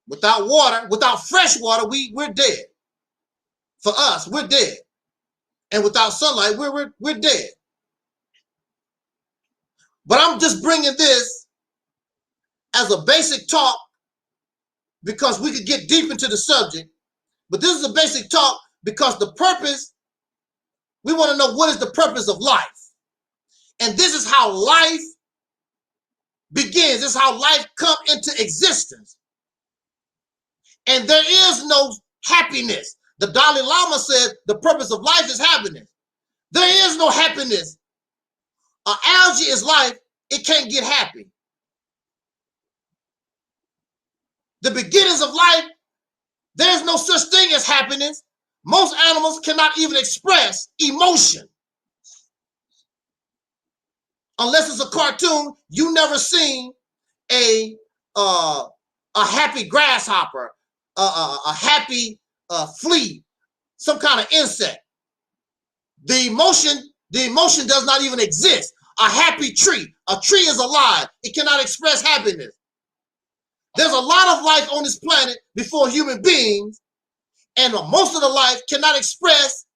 Without water, without fresh water, we're dead. For us, we're dead. And without sunlight, we're dead. But I'm just bringing this as a basic talk because we could get deep into the subject. But this is a basic talk because the purpose, we want to know what is the purpose of life. And this is how life begins. This is how life comes into existence. And there is no happiness. The Dalai Lama said the purpose of life is happiness. There is no happiness. An algae is life. It can't get happy. The beginnings of life, there's no such thing as happiness. Most animals cannot even express emotion. Unless it's a cartoon, you never seen a happy grasshopper, a happy flea, some kind of insect. The emotion does not even exist. A happy tree. A tree is alive. It cannot express happiness. There's a lot of life on this planet before human beings, and most of the life cannot express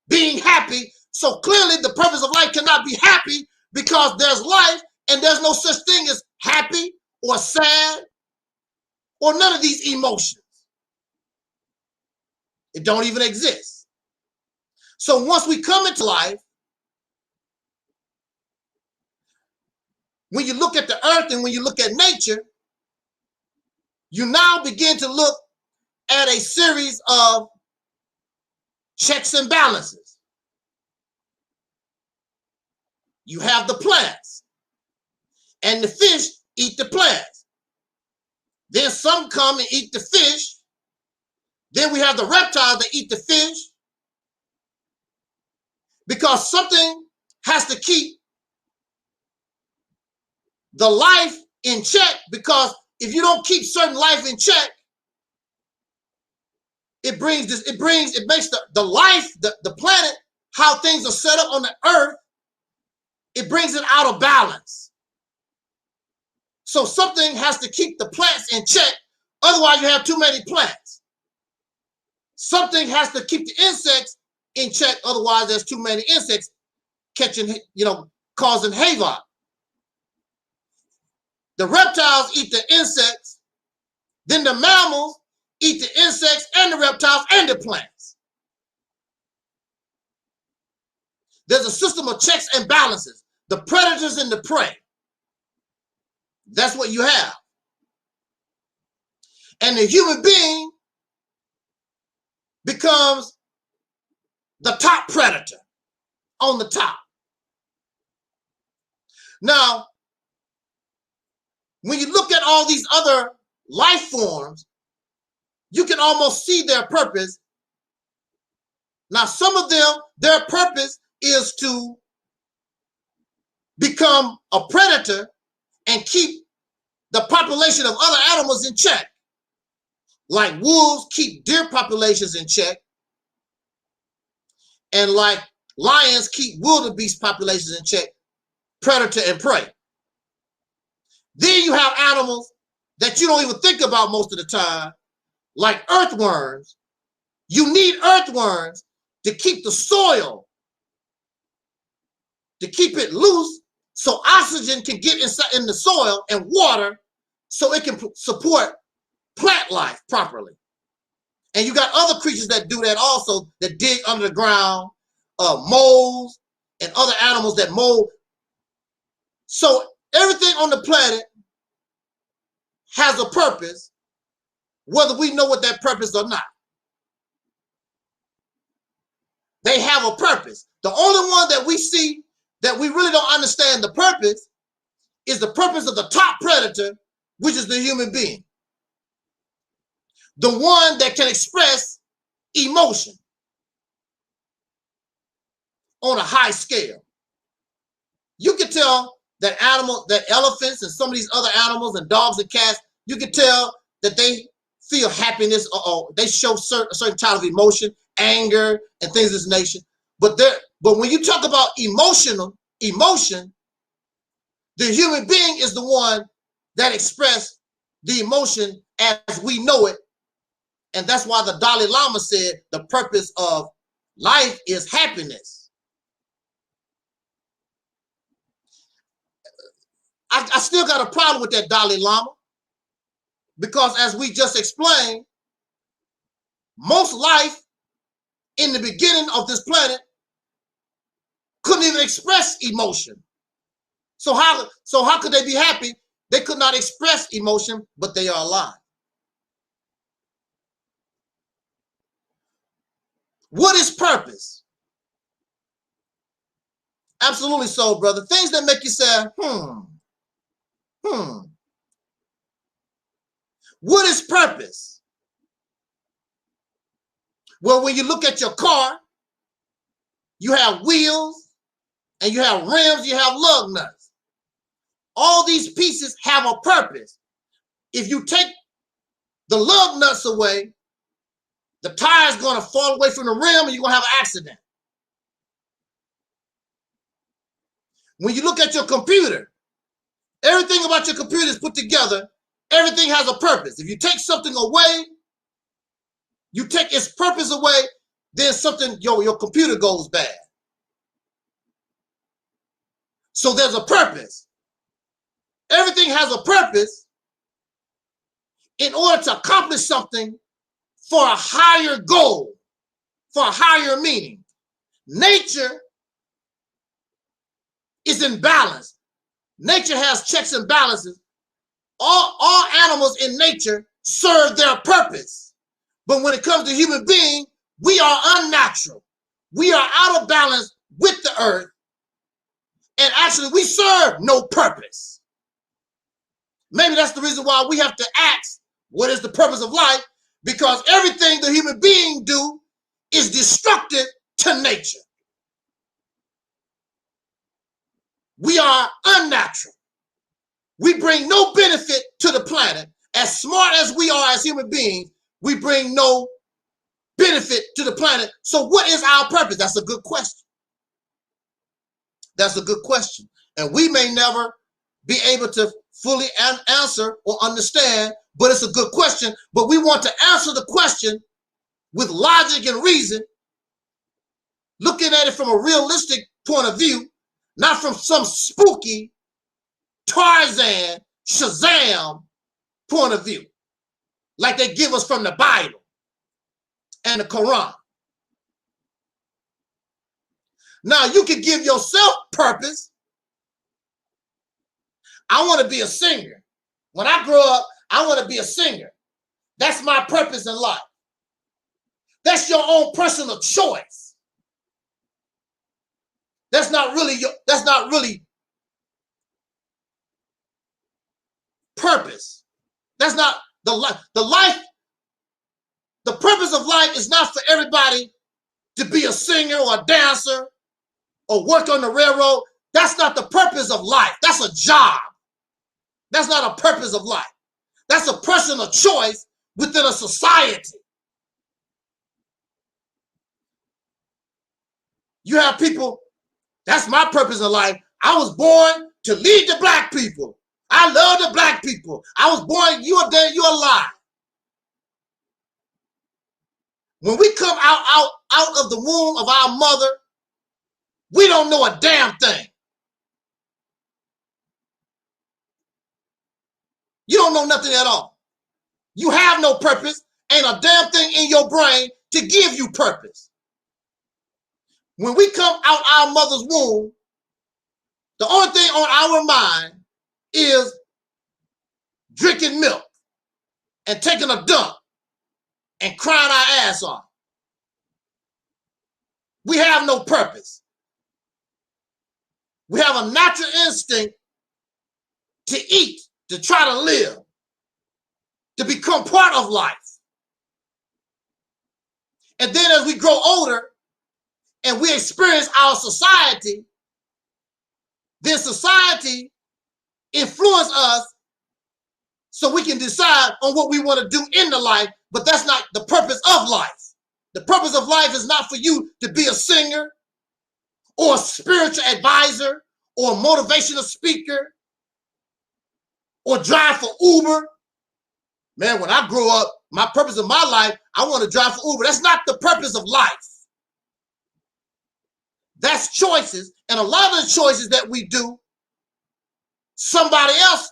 being happy. So clearly the purpose of life cannot be happy because there's life and there's no such thing as happy or sad or none of these emotions. It don't even exist. So once we come into life, when you look at the earth and when you look at nature, you now begin to look at a series of checks and balances. you have the plants, and the fish eat the plants. Then some come and eat the fish. Then we have the reptiles that eat the fish, because something has to keep the life in check, because if you don't keep certain life in check, it makes the life, the planet, how things are set up on the earth, it brings it out of balance. So something has to keep the plants in check, otherwise you have too many plants. Something has to keep the insects in check, otherwise there's too many insects catching, causing havoc. The reptiles eat the insects, then the mammals eat the insects and the reptiles and the plants. There's a system of checks and balances, the predators and the prey. That's what you have. And the human being becomes the top predator on the top. Now, when you look at all these other life forms, you can almost see their purpose. Now, some of them, their purpose is to become a predator and keep the population of other animals in check. Like wolves keep deer populations in check, and like lions keep wildebeest populations in check, predator and prey. Then you have animals that you don't even think about most of the time, like earthworms. You need earthworms to keep the soil, to keep it loose, so oxygen can get inside in the soil and water, so it can support plant life properly. And you got other creatures that do that also, that dig under the ground, moles and other animals that mold. So everything on the planet has a purpose, whether we know what that purpose or not. They have a purpose. The only one that we see that we really don't understand the purpose is the purpose of the top predator, which is the human being. The one that can express emotion on a high scale. You can tell that elephants and some of these other animals and dogs and cats, you can tell that they feel happiness, or they show a certain type of emotion, anger, and things of this nature. But when you talk about emotion, the human being is the one that expresses the emotion as we know it. And that's why the Dalai Lama said the purpose of life is happiness. I still got a problem with that Dalai Lama, because as we just explained, most life in the beginning of this planet couldn't even express emotion. So how could they be happy? They could not express emotion, but they are alive. What is purpose? Absolutely so, brother. Things that make you say, What is purpose? Well, when you look at your car, you have wheels, and you have rims, you have lug nuts. All these pieces have a purpose. If you take the lug nuts away, the tire is going to fall away from the rim and you're going to have an accident. When you look at your computer, everything about your computer is put together. Everything has a purpose. If you take something away, you take its purpose away, then your computer goes bad. So there's a purpose. Everything has a purpose in order to accomplish something for a higher goal, for a higher meaning. Nature is in balance. Nature has checks and balances. All animals in nature serve their purpose. But when it comes to human being, we are unnatural. We are out of balance with the earth. And actually, we serve no purpose. Maybe that's the reason why we have to ask, what is the purpose of life? Because everything the human being do is destructive to nature. We are unnatural. We bring no benefit to the planet. As smart as we are as human beings, we bring no benefit to the planet. So what is our purpose? That's a good question. That's a good question. And we may never be able to fully answer or understand, but it's a good question. But we want to answer the question with logic and reason, looking at it from a realistic point of view, not from some spooky Tarzan, Shazam point of view, like they give us from the Bible and the Quran. Now, you can give yourself purpose. I want to be a singer. When I grow up, I want to be a singer. That's my purpose in life. That's your own personal choice. That's not really purpose. That's not the life. The purpose of life is not for everybody to be a singer or a dancer or work on the railroad. That's not the purpose of life. That's a job. That's not a purpose of life. That's a personal choice within a society. You have people, that's my purpose in life. I was born to lead the black people. I love the black people. I was born, you are dead, you're alive. When we come out of the womb of our mother, we don't know a damn thing. You don't know nothing at all. You have no purpose. Ain't a damn thing in your brain to give you purpose. When we come out our mother's womb, the only thing on our mind is drinking milk and taking a dump and crying our ass off. We have no purpose. We have a natural instinct to eat, to try to live, to become part of life. And then as we grow older and we experience our society, then society influences us so we can decide on what we want to do in the life, but that's not the purpose of life. The purpose of life is not for you to be a singer or a spiritual advisor or a motivational speaker or drive for Uber. Man, when I grow up, my purpose of my life, I want to drive for Uber. That's not the purpose of life. That's choices. And a lot of the choices that we do, somebody else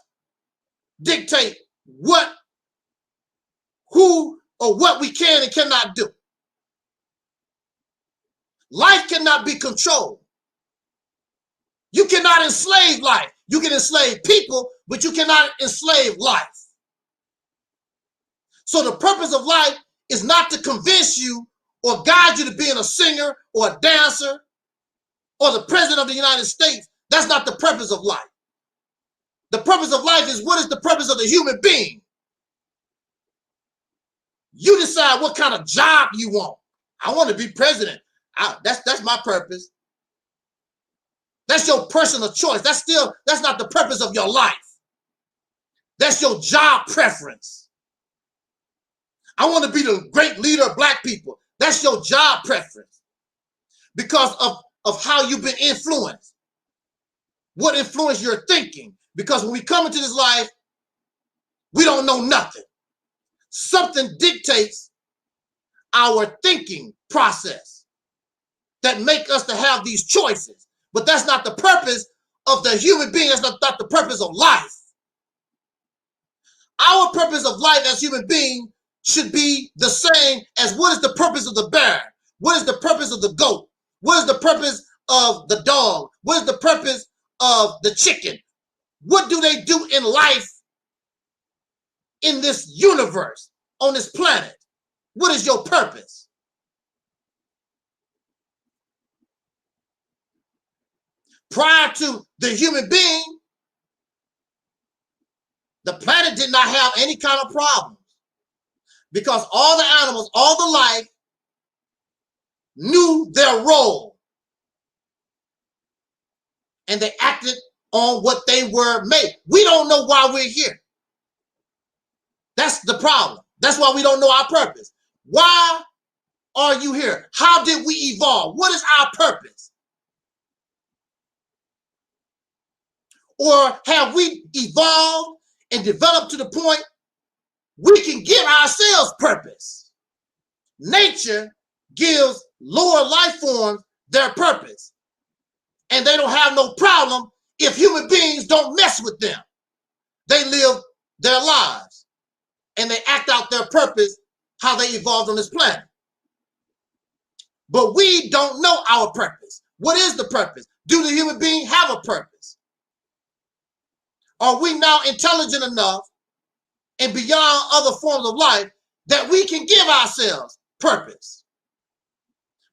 dictate what, who, or what we can and cannot do. Life cannot be controlled. You cannot enslave life. You can enslave people, but you cannot enslave life. So the purpose of life is not to convince you or guide you to being a singer or a dancer or the president of the United States. That's not the purpose of life. The purpose of life is, what is the purpose of the human being? You decide what kind of job you want. I want to be president. That's my purpose. That's your personal choice. That's not the purpose of your life. That's your job preference. I want to be the great leader of black people. That's your job preference because of how you've been influenced. What influenced your thinking? Because when we come into this life, we don't know nothing. Something dictates our thinking process that make us to have these choices. But that's not the purpose of the human being. That's not the purpose of life. Our purpose of life as human beings should be the same as what is the purpose of the bear? What is the purpose of the goat? What is the purpose of the dog? What is the purpose of the chicken? What do they do in life in this universe, on this planet? What is your purpose? prior to the human being, the planet did not have any kind of problems because all the animals, all the life knew their role and they acted on what they were made. We don't know why we're here. That's the problem. That's why we don't know our purpose. Why are you here? How did we evolve? What is our purpose? Or have we evolved and developed to the point we can give ourselves purpose? Nature gives lower life forms their purpose, and they don't have no problem if human beings don't mess with them. They live their lives and they act out their purpose, how they evolved on this planet. But we don't know our purpose. What is the purpose? Do the human being have a purpose? Are we now intelligent enough and beyond other forms of life that we can give ourselves purpose?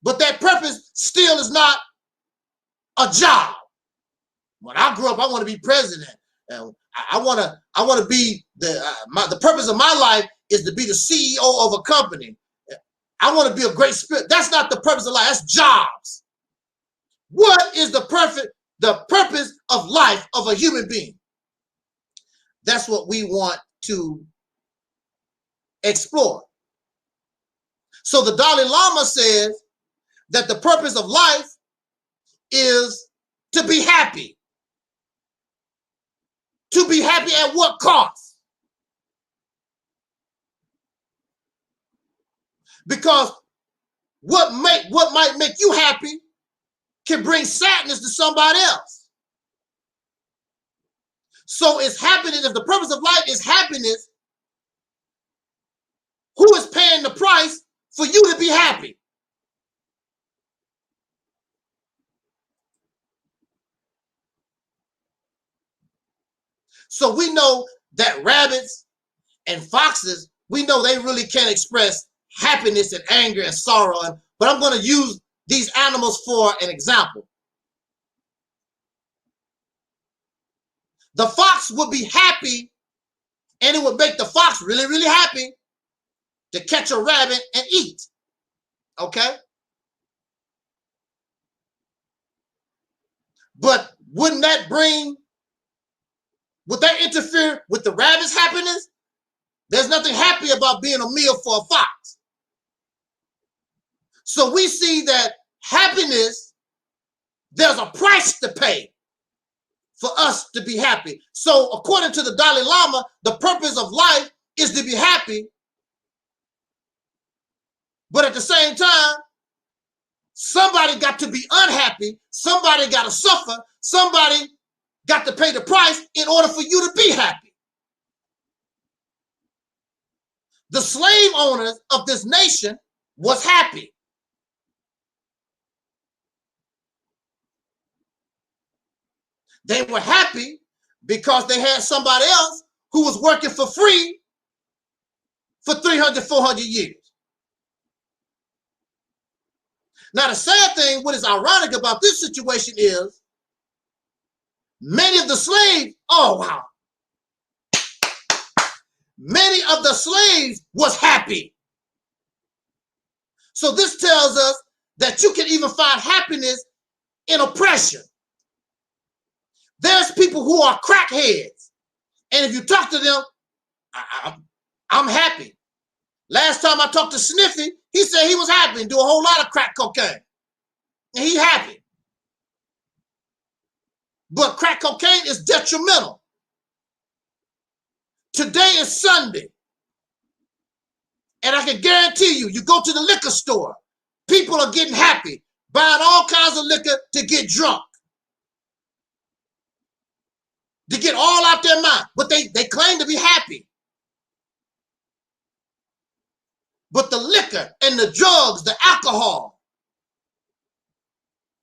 But that purpose still is not a job. When I grew up, I want to be president. And I want to be the purpose of my life is to be the CEO of a company. I want to be a great spirit. That's not the purpose of life. That's jobs. What is the purpose of life of a human being? That's what we want to explore. So the Dalai Lama says that the purpose of life is to be happy. To be happy at what cost? Because what might make you happy can bring sadness to somebody else. So it's happiness. If the purpose of life is happiness, who is paying the price for you to be happy? So we know that rabbits and foxes, we know they really can't express happiness and anger and sorrow. But I'm going to use these animals for an example. The fox would be happy, and it would make the fox really, really happy to catch a rabbit and eat. Okay? But would that interfere with the rabbit's happiness? There's nothing happy about being a meal for a fox. So we see that happiness, there's a price to pay for us to be happy. So according to the Dalai Lama, the purpose of life is to be happy. But at the same time, somebody got to be unhappy. Somebody got to suffer. Somebody got to pay the price in order for you to be happy. The slave owners of this nation was happy. They were happy because they had somebody else who was working for free for 300, 400 years. Now, the sad thing, what is ironic about this situation is many of the slaves, oh, wow. Many of the slaves was happy. So this tells us that you can even find happiness in oppression. There's people who are crackheads. And if you talk to them, I'm happy. Last time I talked to Sniffy, he said he was happy and do a whole lot of crack cocaine. And he happy. But crack cocaine is detrimental. Today is Sunday. And I can guarantee you, you go to the liquor store, people are getting happy, buying all kinds of liquor to get drunk. To get all out their mind. But they claim to be happy. But the liquor and the drugs, the alcohol,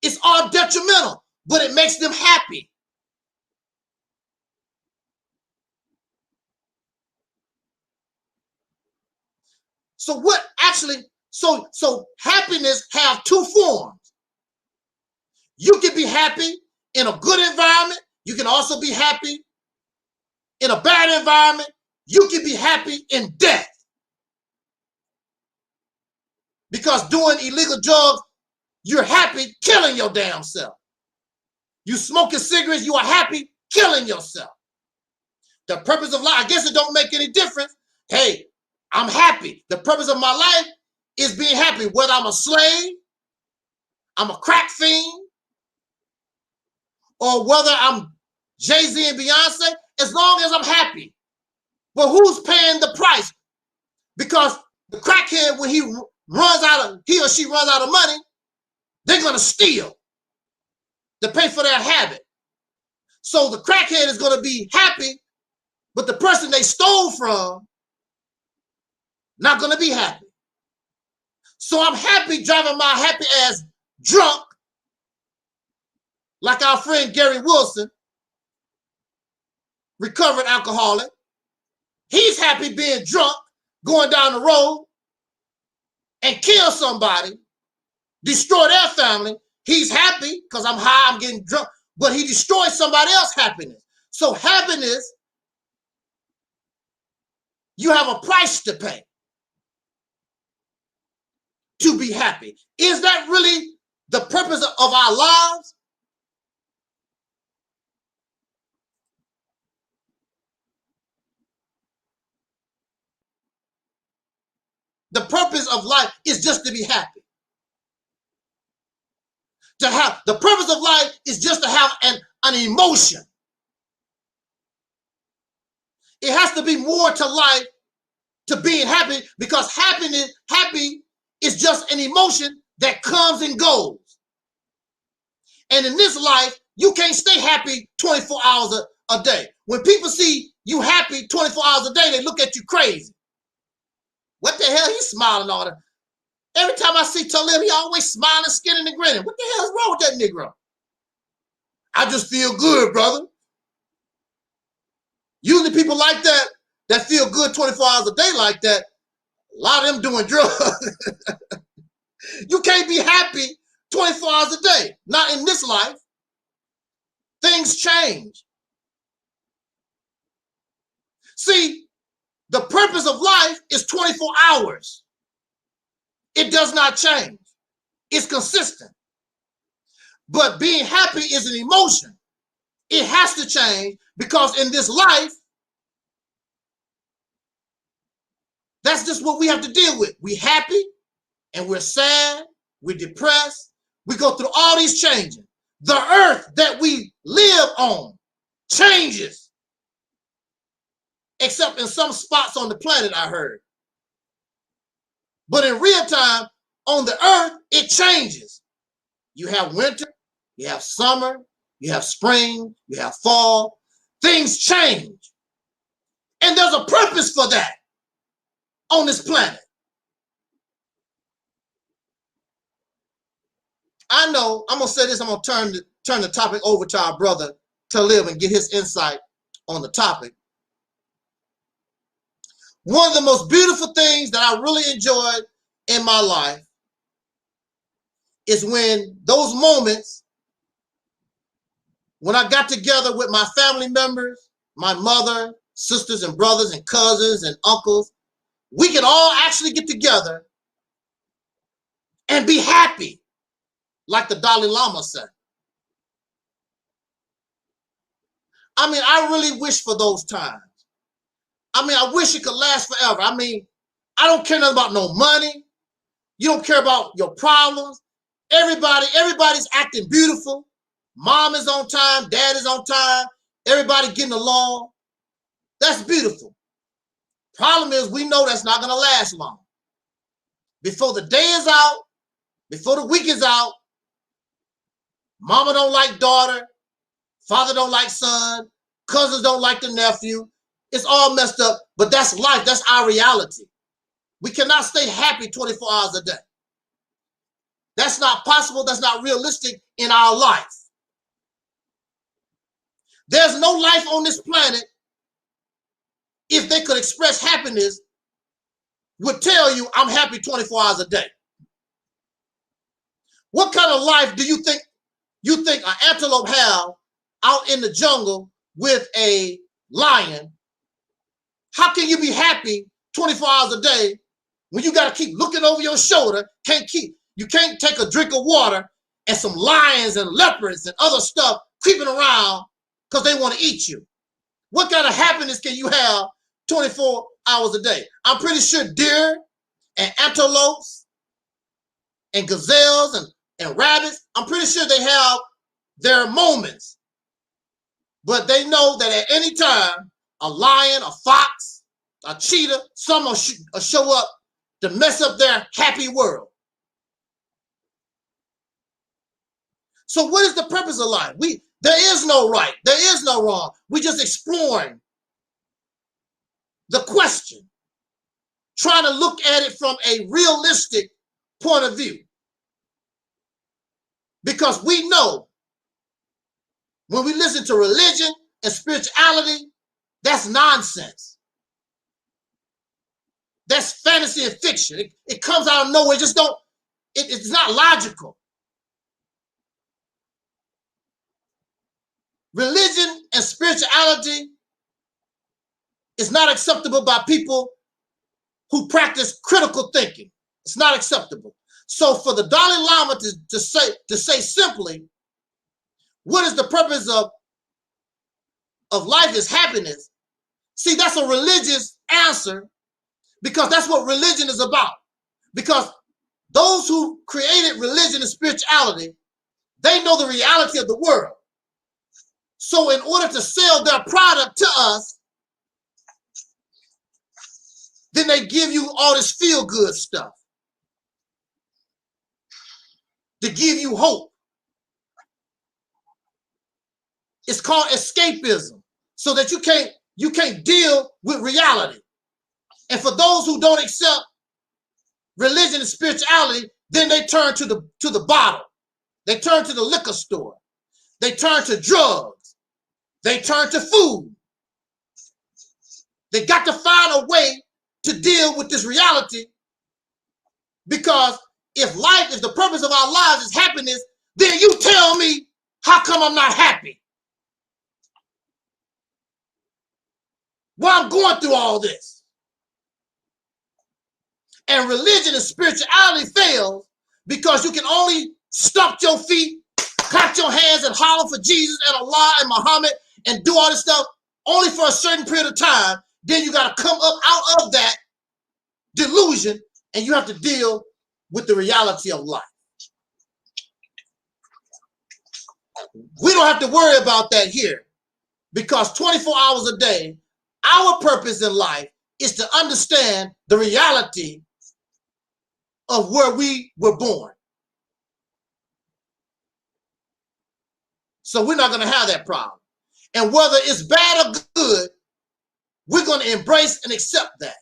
it's all detrimental, but it makes them happy. So what actually, so happiness have two forms. You can be happy In a good environment, you can also be happy. In a bad environment, you can be happy in death. Because doing illegal drugs, you're happy killing your damn self. You smoking cigarettes, you are happy killing yourself. The purpose of life, I guess it don't make any difference. Hey, I'm happy. The purpose of my life is being happy. Whether I'm a slave, I'm a crack fiend, or whether I'm Jay-Z and Beyonce, as long as I'm happy. But who's paying the price? Because the crackhead, when he or she runs out of money, they're gonna steal to pay for their habit. So the crackhead is gonna be happy, but the person they stole from not gonna be happy. So I'm happy driving my happy ass drunk, like our friend Gary Wilson, recovered alcoholic. He's happy being drunk, going down the road and kill somebody, destroy their family. He's happy because I'm high, I'm getting drunk, but he destroys somebody else's happiness. So happiness, you have a price to pay to be happy. Is that really the purpose of our lives? The purpose of life is just to be happy. The purpose of life is just to have an emotion. It has to be more to life, to being happy, because happy is just an emotion that comes and goes. And in this life, you can't stay happy 24 hours a day. When people see you happy 24 hours a day, they look at you crazy. What the hell? He's smiling all the. Every time I see Taalik, he always smiling, skinning, and grinning. What the hell is wrong with that Negro? I just feel good, brother. Usually people like that feel good 24 hours a day like that, a lot of them doing drugs. You can't be happy 24 hours a day. Not in this life. Things change. See, the purpose of life is 24 hours. It does not change. It's consistent. But being happy is an emotion. It has to change because in this life, that's just what we have to deal with. We're happy and we're sad, we're depressed. We go through all these changes. The earth that we live on changes. Except in some spots on the planet, I heard. But in real time, on the earth, it changes. You have winter, you have summer, you have spring, you have fall. Things change. And there's a purpose for that on this planet. I know, I'm going to say this, I'm going to turn the topic over to our brother Taalik and get his insight on the topic. One of the most beautiful things that I really enjoyed in my life is when those moments when I got together with my family members, my mother, sisters and brothers and cousins and uncles, we could all actually get together and be happy, like the Dalai Lama said. I mean, I really wish for those times. I mean, I wish it could last forever. I mean, I don't care nothing about no money. You don't care about your problems. Everybody's acting beautiful. Mom is on time. Dad is on time. Everybody getting along. That's beautiful. Problem is, we know that's not going to last long. Before the day is out, before the week is out, mama don't like daughter, father don't like son, cousins don't like the nephew. It's all messed up, but that's life. That's our reality. We cannot stay happy 24 hours a day. That's not possible. That's not realistic in our life. There's no life on this planet, if they could express happiness, would tell you, I'm happy 24 hours a day. What kind of life do you think you think an antelope have out in the jungle with a lion, how can you be happy 24 hours a day when you got to keep looking over your shoulder? You can't take a drink of water and some lions and leopards and other stuff creeping around because they want to eat you. What kind of happiness can you have 24 hours a day? I'm pretty sure deer and antelopes and gazelles and rabbits, I'm pretty sure they have their moments. But they know that at any time, a lion, a fox, a cheetah, some will show up to mess up their happy world. So what is the purpose of life? There is no right. There is no wrong. We're just exploring the question, trying to look at it from a realistic point of view. Because we know when we listen to religion and spirituality, that's nonsense. That's fantasy and fiction. It comes out of nowhere. It's not logical. Religion and spirituality is not acceptable by people who practice critical thinking. It's not acceptable. So for the Dalai Lama to say simply, what is the purpose of life is happiness? See, that's a religious answer because that's what religion is about. Because those who created religion and spirituality, they know the reality of the world. So in order to sell their product to us, then they give you all this feel-good stuff to give you hope. It's called escapism, so that you can't deal with reality. And for those who don't accept religion and spirituality, then they turn to the bottle. They turn to the liquor store. They turn to drugs. They turn to food. They got to find a way to deal with this reality, because if the purpose of our lives is happiness, then you tell me, how come I'm not happy? Well, I'm going through all this. And religion and spirituality fails because you can only stomp your feet, clap your hands, and holler for Jesus and Allah and Muhammad and do all this stuff only for a certain period of time. Then you got to come up out of that delusion and you have to deal with the reality of life. We don't have to worry about that here, because 24 hours a day, our purpose in life is to understand the reality of where we were born. So we're not going to have that problem. And whether it's bad or good, we're going to embrace and accept that.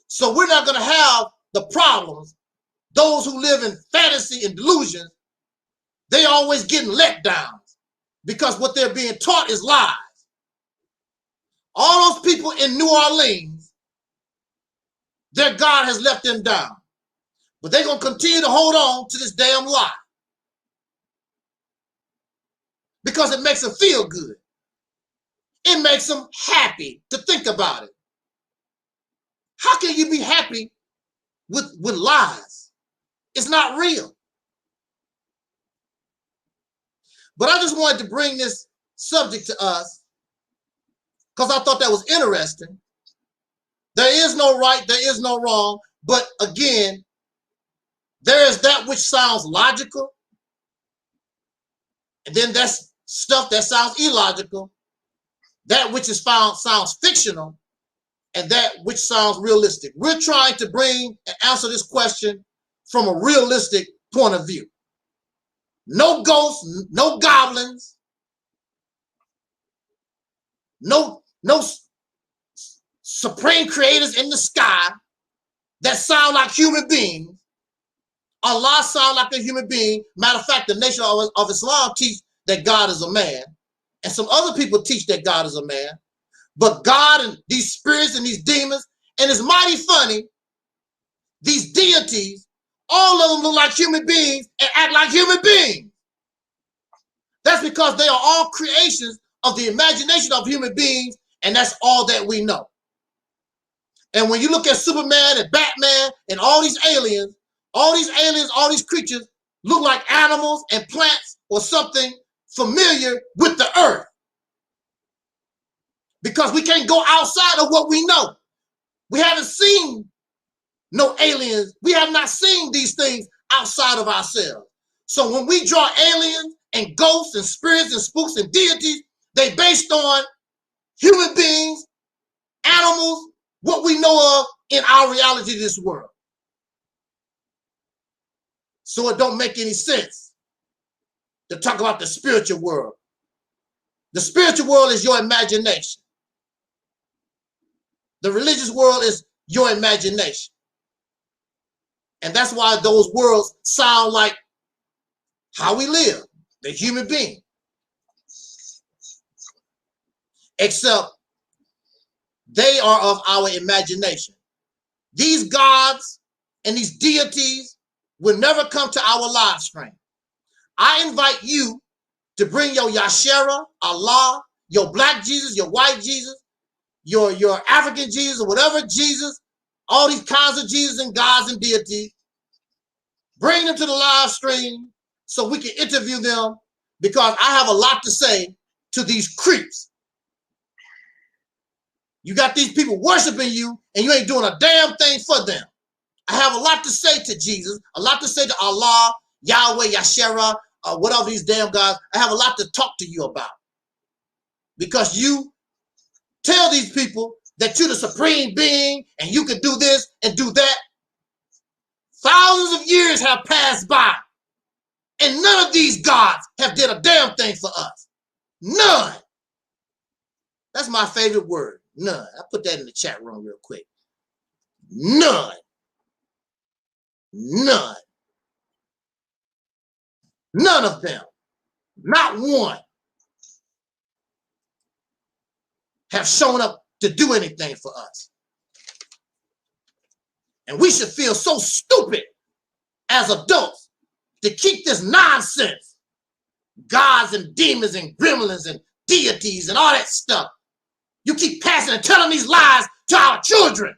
So we're not going to have the problems. Those who live in fantasy and delusions, they always getting let down because what they're being taught is lies. All those people in New Orleans, their God has let them down. But they're going to continue to hold on to this damn lie because it makes them feel good. It makes them happy to think about it. How can you be happy with lies? It's not real. But I just wanted to bring this subject to us because I thought that was interesting. There is no right, there is no wrong, but again, there is that which sounds logical, and then that's stuff that sounds illogical, that which is sounds fictional, and that which sounds realistic. We're trying to bring and answer this question from a realistic point of view. No ghosts, no goblins, no supreme creators in the sky that sound like human beings. Allah sound like a human being. Matter of fact, the nation of Islam teach that God is a man. And some other people teach that God is a man. But God and these spirits and these demons, and it's mighty funny, these deities all of them look like human beings and act like human beings. That's because they are all creations of the imagination of human beings, and that's all that we know. And when you look at Superman and Batman and all these aliens, all these creatures look like animals and plants or something familiar with the earth. Because we can't go outside of what we know. We haven't seen no aliens. We have not seen these things outside of ourselves. So when we draw aliens and ghosts and spirits and spooks and deities, they based on human beings, animals, what we know of in our reality of this world. So it don't make any sense to talk about the spiritual world. The spiritual world is your imagination. The religious world is your imagination. And that's why those worlds sound like how we live, the human being. Except they are of our imagination. These gods and these deities will never come to our live stream. I invite you to bring your Yashera, Allah, your black Jesus, your white Jesus, your African Jesus, or whatever Jesus, all these kinds of Jesus and gods and deities. Bring them to the live stream so we can interview them, because I have a lot to say to these creeps. You got these people worshiping you and you ain't doing a damn thing for them. I have a lot to say to Jesus, a lot to say to Allah, Yahweh, Yashera, whatever these damn gods. I have a lot to talk to you about. Because you tell these people that you're the supreme being and you can do this and do that. Thousands of years have passed by and none of these gods have did a damn thing for us. None. That's my favorite word. None. I put that in the chat room real quick. None. None. None of them. Not one. Have shown up to do anything for us. And we should feel so stupid as adults to keep this nonsense. Gods and demons and gremlins and deities and all that stuff. You keep passing and telling these lies to our children.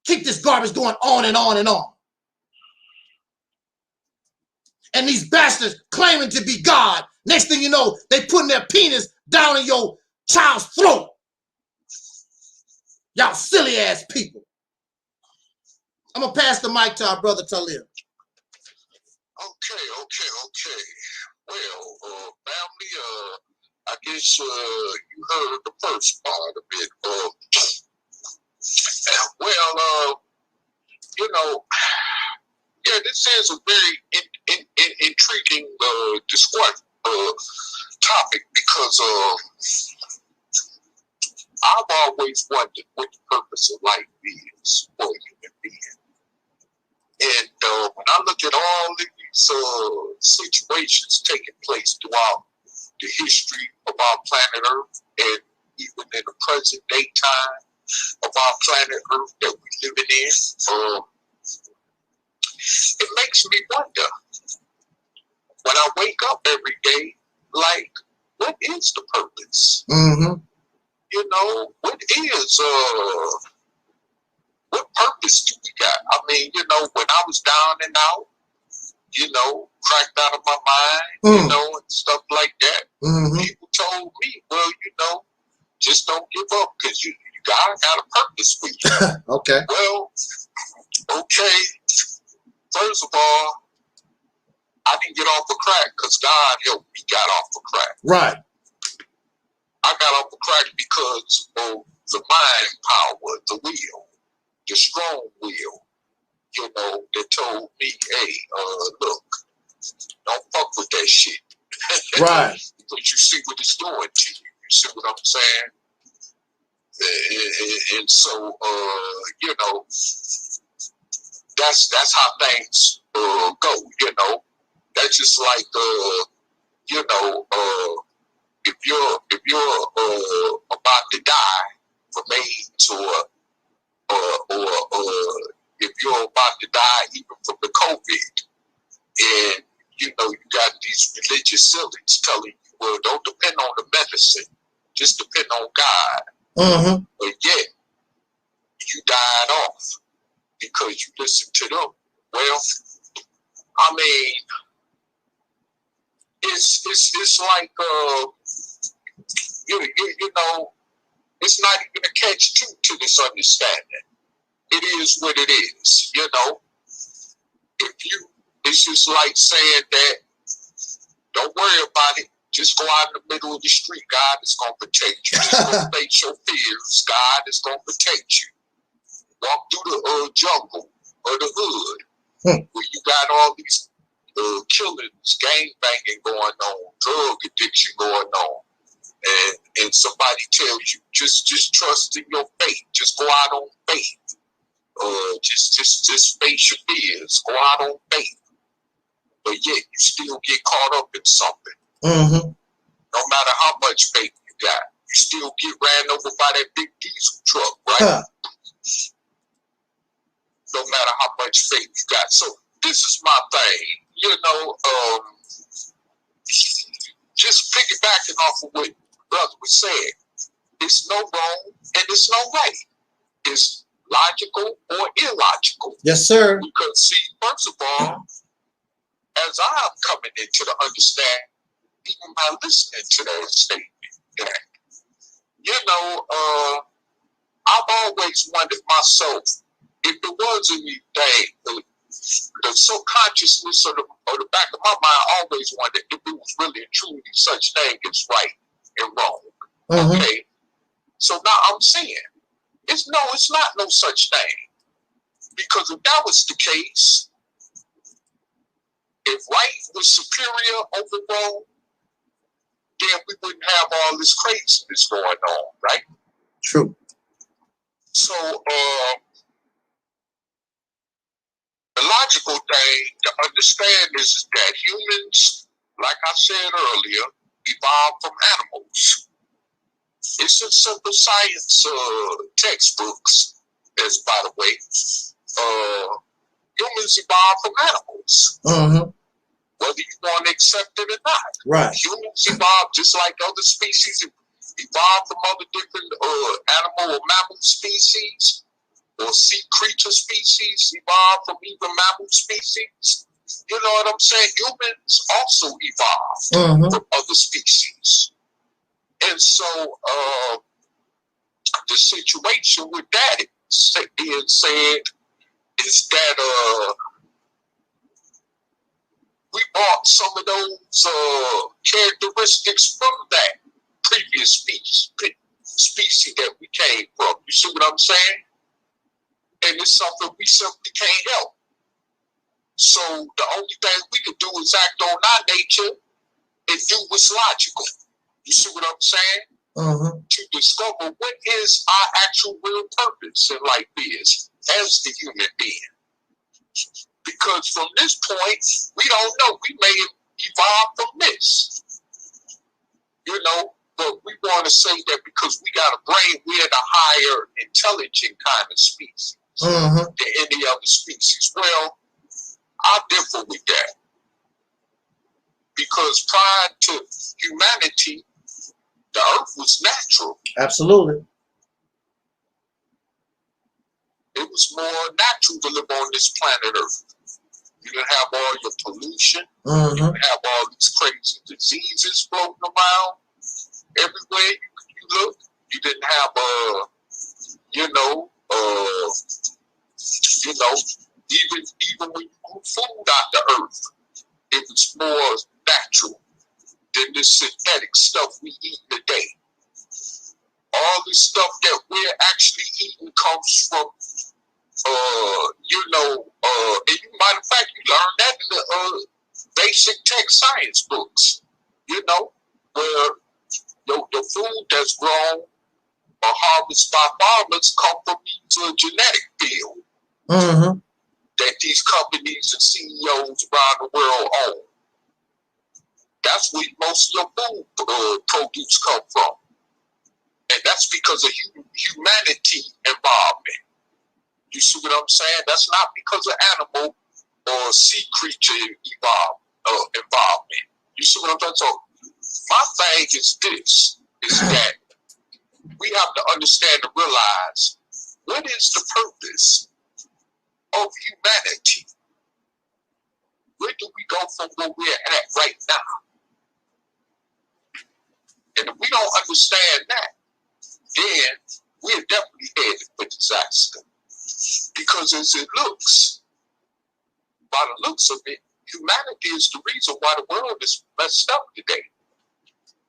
Keep this garbage going on and on and on. And these bastards claiming to be God. Next thing you know, they putting their penis down in your child's throat. Y'all silly ass people. I'm gonna pass the mic to our brother Taalik. Okay. Well, family, I guess you heard the first part of it. Yeah, this is a very intriguing topic, because I've always wondered what the purpose of life is for a human being. And when I look at all of these situations taking place throughout the history of our planet Earth, and even in the present day time of our planet Earth that we're living in, it makes me wonder, when I wake up every day, like, what is the purpose? Mm-hmm. You know, what purpose do we got? I mean, you know, when I was down and out, you know, cracked out of my mind, you know, and stuff like that, people told me, well, you know, just don't give up, because God got a purpose for you. Okay. Well, okay. First of all, I didn't get off of crack because God helped me get off of crack. Right. I got off of crack because of the mind power, the will, the strong will, you know, that told me, hey, look, don't fuck with that shit. Right. Because you see what it's doing to you. You see what I'm saying? And so, you know, that's how things go, you know. That's just like, you know, if you're about to die from AIDS or if you're about to die even from the COVID, and you know you got these religious zealots telling you, well, don't depend on the medicine, just depend on God. But yet you died off because you listened to them. Well, I mean, it's like you know, it's not even a catch-2 to this understanding. It is what it is, you know. It's just like saying that, don't worry about it. Just go out in the middle of the street. God is going to protect you. Just go face your fears. God is going to protect you. Walk through the jungle or the hood where you got all these killings, gang banging going on, drug addiction going on. And somebody tells you, just trust in your faith. Just go out on faith. Just face your fears. Go out on faith. But yet you still get caught up in something. No matter how much faith you got, you still get ran over by that big diesel truck, right? No matter how much faith you got. So this is my thing, you know. Just piggybacking off of what brother was saying, it's no wrong and it's no right. It's logical or illogical. Yes, sir. Because see, first of all, as I'm coming into the understanding, even by listening to that statement, that, you know, I've always wondered myself, if there was anything, the subconsciousness or the back of my mind always wondered if it was really and truly such thing as right and wrong. Okay? So now I'm saying, it's not no such thing. Because if that was the case, if right was superior over wrong, then we wouldn't have all this craziness going on, right? True. So, the logical thing to understand is that humans, like I said earlier, evolved from animals. It's in simple science textbooks, as by the way, humans evolved from animals. Whether you want to accept it or not. Right. Humans evolved just like other species evolved from other different animal or mammal species, or sea creature species evolved from even mammal species. You know what I'm saying? Humans also evolved from other species. And so the situation with that being said is that we bought some of those characteristics from that previous species that we came from. You see what I'm saying? And it's something we simply can't help. So the only thing we can do is act on our nature and do what's logical. You see what I'm saying? To discover what is our actual real purpose in life is as the human being. Because from this point, we don't know. We may evolve from this. You know, but we want to say that because we got a brain, we're the higher intelligent kind of species than any other species. Well, I differ with that. Because prior to humanity, the earth was natural. Absolutely. It was more natural to live on this planet Earth. You didn't have all your pollution. You didn't have all these crazy diseases floating around everywhere you look. You didn't have even when you grew food out the earth, it was more natural than this synthetic stuff we eat today. All this stuff that we're actually eating comes from and you, matter of fact, you learn that in the basic tech science books, you know, where the food that's grown or harvested by farmers come from these genetic field that these companies and CEOs around the world own. That's where most of your food produce come from. And that's because of humanity involvement. You see what I'm saying? That's not because of animal or sea creature involvement. You see what I'm saying? So my thing is this, is that we have to understand and realize what is the purpose of humanity? Where do we go from where we're at right now? And if we don't understand that, then we're definitely headed for disaster. Because as it looks, by the looks of it, humanity is the reason why the world is messed up today.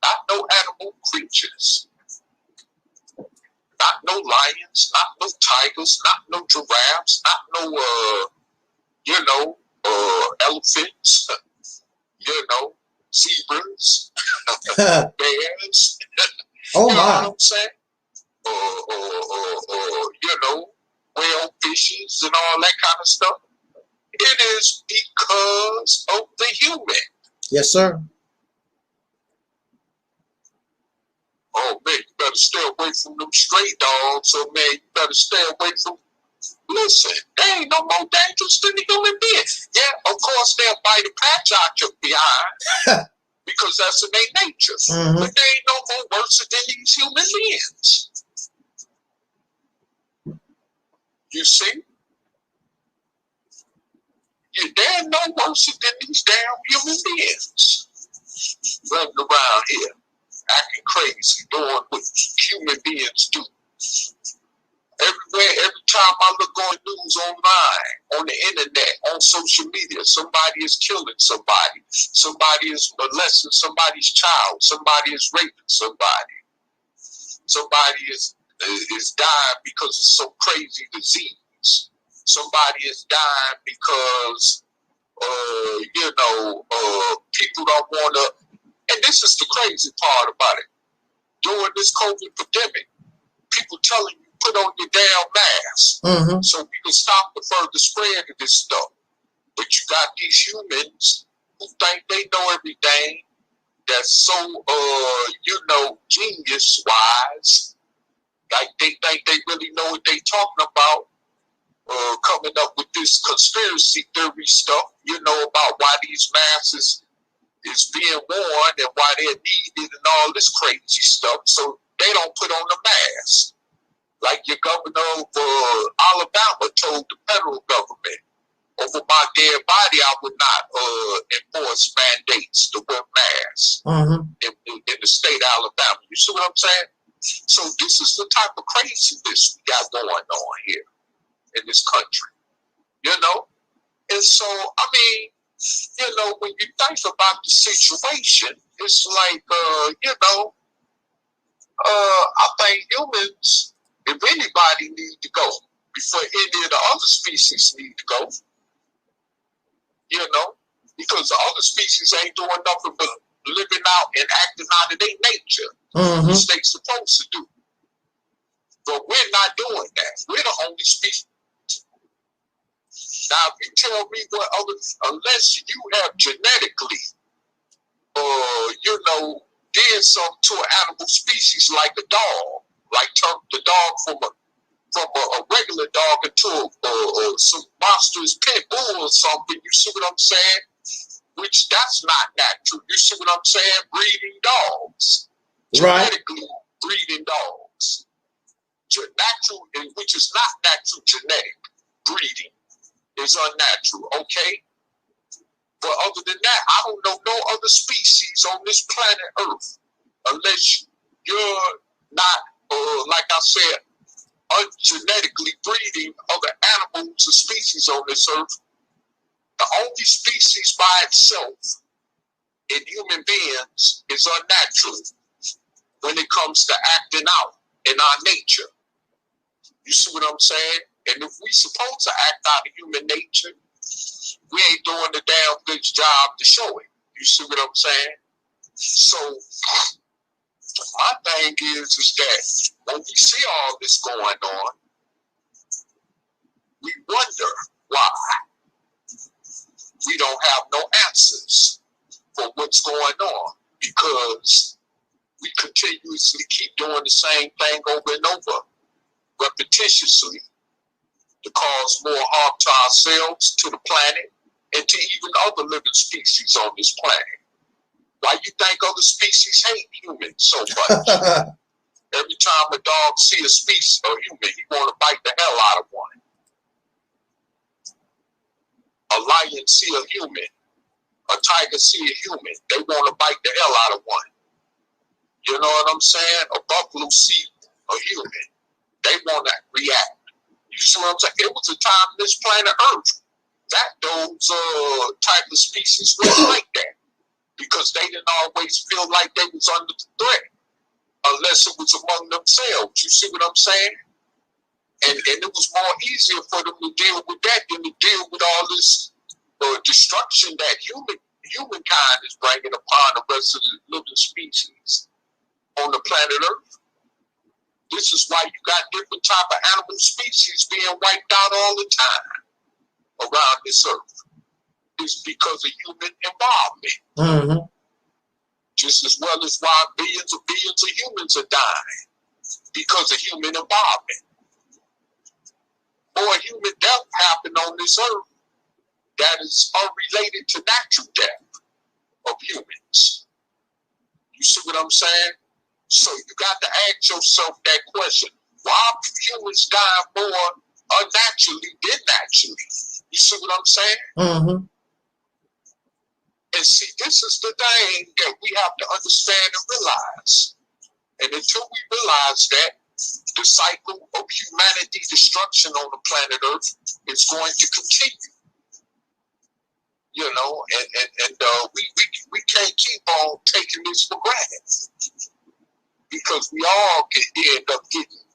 Not no animal creatures. Not no lions, not no tigers, not no giraffes, not no, elephants, zebras, bears. Oh, you know my. what I'm saying? Whale fishes and all that kind of stuff. It is because of the human. Yes, sir. Oh, man, you better stay away from them stray dogs. So, man, you better stay away from... Listen, they ain't no more dangerous than the human being. Yeah, of course, they'll bite a patch out your behind because that's in their nature. Mm-hmm. But they ain't no more worse than these human beings. You see? They're no worse than these damn human beings running around here, acting crazy, doing what human beings do. Everywhere, every time I look on news online, on the internet, on social media, somebody is killing somebody. Somebody is molesting somebody's child. Somebody is raping somebody. Somebody is dying because of some crazy disease. Somebody is dying because, people don't want to. And this is the crazy part about it. During this COVID pandemic, people telling you, put on your damn mask so we can stop the further spread of this stuff. But you got these humans who think they know everything that's so, genius-wise. Like they think they really know what they talking about, coming up with this conspiracy theory stuff, about why these masks is being worn and why they're needed and all this crazy stuff. So they don't put on the mask. Like your governor of Alabama told the federal government, over my dead body, I would not enforce mandates to wear masks in the state of Alabama. You see what I'm saying? So this is the type of craziness we got going on here in this country, And so, I mean, when you think about the situation, it's like, I think humans, if anybody need to go before any of the other species need to go, because the other species ain't doing nothing but living out and acting out of their nature, which they supposed to do. But we're not doing that. We're the only species. Now, if you tell me what other, unless you have genetically, did something to an animal species like a dog, like turn the dog from a regular dog into some monstrous pit bull or something, you see what I'm saying? Which that's not natural. You see what I'm saying? Breeding dogs. Right. Genetically breeding dogs. Natural, which is not natural genetic breeding, is unnatural, okay? But other than that, I don't know no other species on this planet Earth, unless you're not, like I said, ungenetically breeding other animals or species on this Earth. The only species by itself in human beings is unnatural when it comes to acting out in our nature. You see what I'm saying? And if we supposed to act out of human nature, we ain't doing the damn good job to show it. You see what I'm saying? So my thing is that when we see all this going on, we wonder why we don't have no answers for what's going on, because we continuously keep doing the same thing over and over, repetitiously. to cause more harm to ourselves, to the planet, and to even other living species on this planet. Why you think other species hate humans so much? Every time a dog see a species, a human, he want to bite the hell out of one. A lion see a human, a tiger see a human, they want to bite the hell out of one. You know what I'm saying? A buffalo see a human, they want to react. You see what I'm saying? It was a time on this planet Earth that those type of species were like that, because they didn't always feel like they was under the threat unless it was among themselves. You see what I'm saying? And it was more easier for them to deal with that than to deal with all this destruction that humankind is bringing upon the rest of the living species on the planet Earth. This is why you got different type of animal species being wiped out all the time around this Earth. It's because of human involvement. Just as well as why billions of humans are dying, because of human involvement. More human death happened on this Earth that is unrelated to natural death of humans. You see what I'm saying? So you got to ask yourself that question. Why humans die more unnaturally than naturally? You see what I'm saying? And see, this is the thing that we have to understand and realize. And until we realize that, the cycle of humanity destruction on the planet Earth is going to continue. You know, and we can't keep on taking this for granted, because we all can end up getting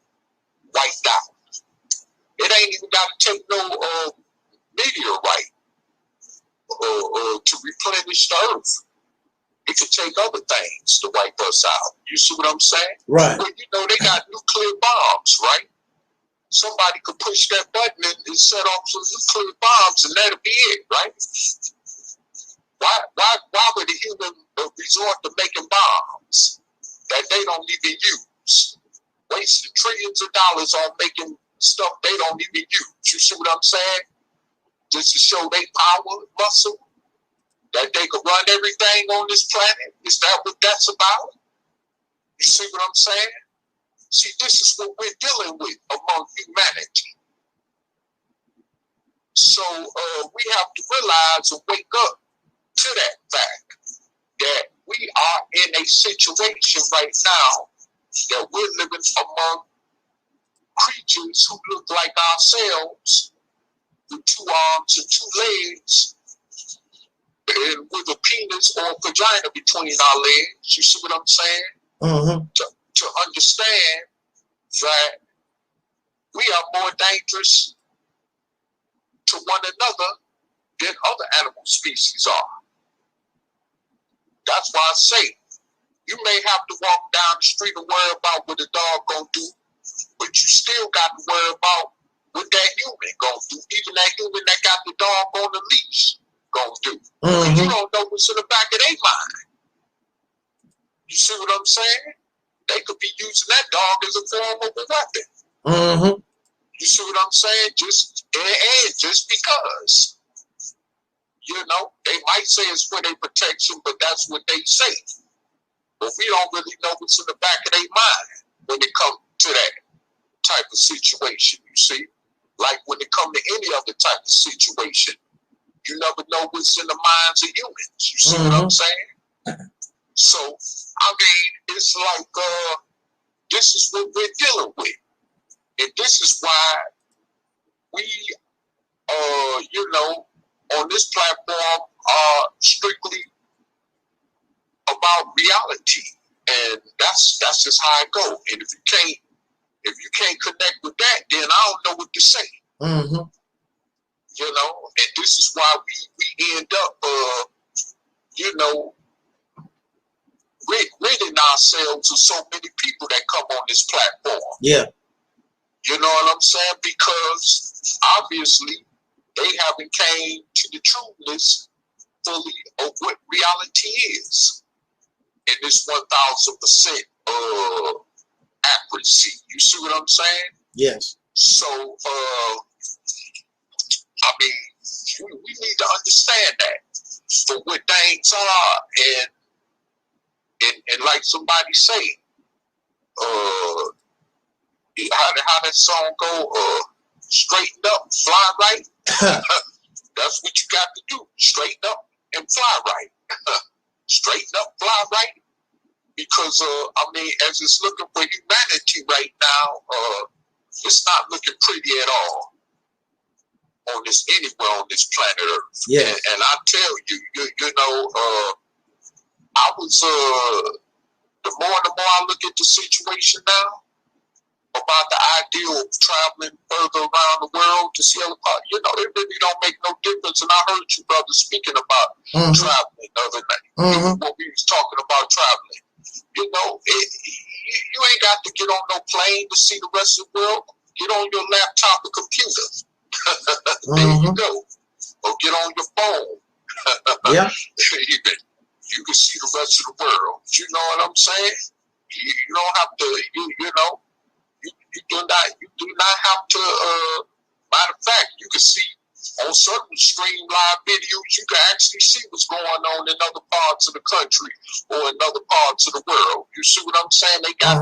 wiped out. It ain't even got to take no meteorite to replenish the Earth. It could take other things to wipe us out. You see what I'm saying? Right. But you know, they got nuclear bombs, right? Somebody could push that button and set off some nuclear bombs, and that'll be it, right? Why would a human resort to making bombs that they don't even use? Wasting trillions of dollars on making stuff they don't even use. You see what I'm saying? Just to show their power, muscle, that they could run everything on this planet. Is that what that's about? You see what I'm saying? See, this is what we're dealing with among humanity. So we have to realize and wake up to that fact that we are in a situation right now that we're living among creatures who look like ourselves, with 2 arms and 2 legs, and with a penis or a vagina between our legs. You see what I'm saying? To understand that we are more dangerous to one another than other animal species are. That's why I say, you may have to walk down the street and worry about what the dog gonna do, but you still got to worry about what that human gonna do, even that human that got the dog on the leash gonna do. You don't know what's in the back of their mind. You see what I'm saying? They could be using that dog as a form of a weapon. You see what I'm saying? Just because. You know, they might say it's for their protection, but that's what they say. But we don't really know what's in the back of their mind when it comes to that type of situation, you see? Like when it comes to any other type of situation, you never know what's in the minds of humans. You see what I'm saying? So, I mean, it's like, this is what we're dealing with. And this is why we, you know, on this platform are strictly about reality. And that's just how it goes. And if you can't connect with that, then I don't know what to say. You know, and this is why we end up, you know, ridding ourselves of so many people that come on this platform. Yeah. You know what I'm saying? Because obviously they haven't came to the truthness fully of what reality is. And this 1,000% accuracy. You see what I'm saying? Yes. So I mean, we need to understand that for what things are, and like somebody say, how that song go, straighten up, fly right. That's what you got to do, straighten up and fly right. Straighten up, fly right. Because, I mean, as it's looking for humanity right now, it's not looking pretty at all on this, anywhere on this planet Earth. Yeah. And I tell you, you know, I was, the more I look at the situation now, about the idea of traveling further around the world to see other parts, you know, it really don't make no difference. And I heard you brothers speaking about traveling the other night, when we was talking about traveling. You know, you ain't got to get on no plane to see the rest of the world. Get on your laptop or computer. There you go. Or get on your phone. Yeah. You can see the rest of the world. You know what I'm saying? You don't have to, you know, you do not have to, matter of fact, you can see on certain stream live videos, you can actually see what's going on in other parts of the country or in other parts of the world. You see what I'm saying? They got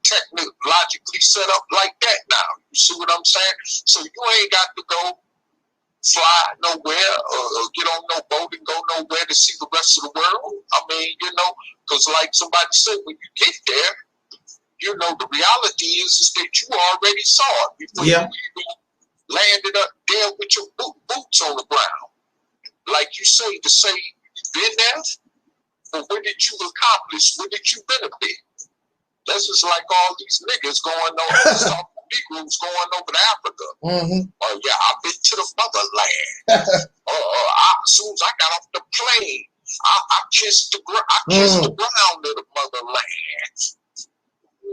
technologically set up like that now. You see what I'm saying? So you ain't got to go fly nowhere or get on no boat and go nowhere to see the rest of the world. I mean, you know, because like somebody said, when you get there, you know, the reality is that you already saw it before you even landed up there with your boots on the ground. Like you say, to say you've been there, but what did you accomplish? What did you benefit? That's just like all these niggas going over, Negroes going over to Africa. Oh yeah, I've been to the motherland. As soon as I got off the plane, I kissed the ground of the motherland.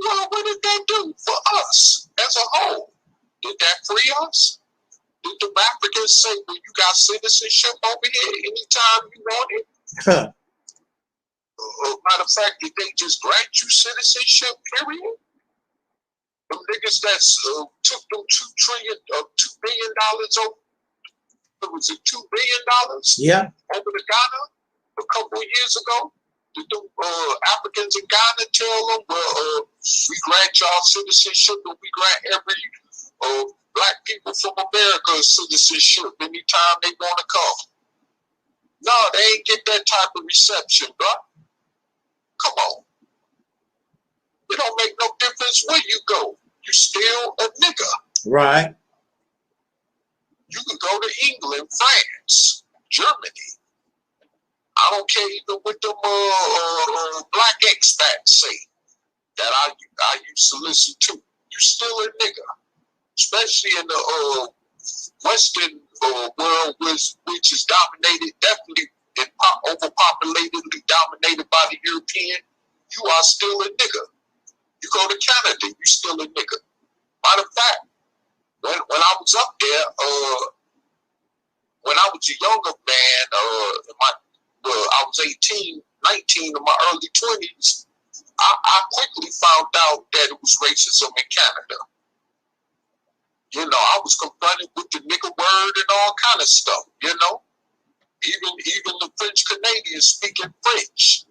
Well, what did that do for us as a whole? Did that free us? Did the Africans say, well, you got citizenship over here anytime you want it? Matter of fact, did they just grant you citizenship, period? Them niggas that took them $2 billion over, was it $2 billion? Yeah. Over to Ghana a couple of years ago? Did the Africans in Ghana tell them, well, we grant y'all citizenship and we grant every black people from America citizenship anytime they want to come? No, they ain't get that type of reception, bro. Come on. It don't make no difference where you go. You still a nigga. Right. You can go to England, France, Germany. I don't care even what them black expats say that I used to listen to. You still a nigga. Especially in the Western world, which is dominated, definitely overpopulatedly dominated by the European. You are still a nigga. You go to Canada, you still a nigga. Matter of fact, when I was up there, when I was a younger man, I was 18, 19, in my early 20s, I quickly found out that it was racism in Canada. You know, I was confronted with the nigger word and all kind of stuff, you know. Even the French Canadians speaking French,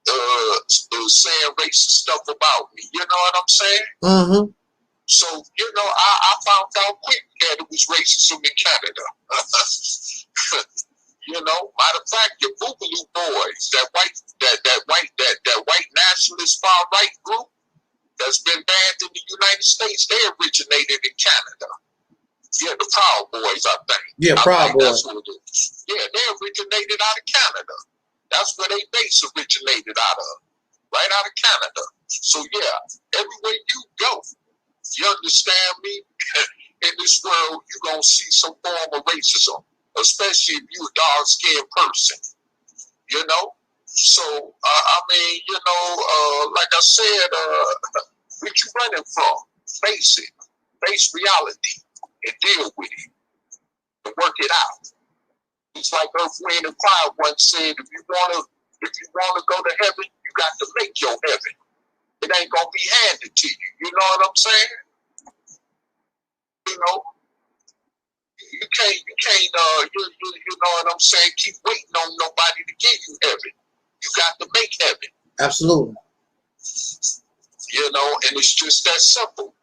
saying racist stuff about me. You know what I'm saying? So, you know, I found out quick that it was racism in Canada. You know, matter of fact, the Boogaloo Boys, that white nationalist far right group that's been banned in the United States, they originated in Canada. Yeah, the Proud Boys, I think. Yeah, Proud Boys. That's what it is. Yeah, they originated out of Canada. That's where they base originated out of, right out of Canada. So yeah, everywhere you go, you understand me? In this world, you're gonna see some form of racism, especially if you're a dark-skinned person. You know. So I mean, you know, like I said, what you running from? Face it. Face reality and deal with it and work it out. It's like Earth, Wind, and Fire once said, if you wanna go to heaven, you got to make your heaven. It ain't gonna be handed to you. You know what I'm saying? You know, you know what I'm saying, keep waiting on nobody to give you heaven. You got to make heaven. Absolutely. You know, and it's just that simple.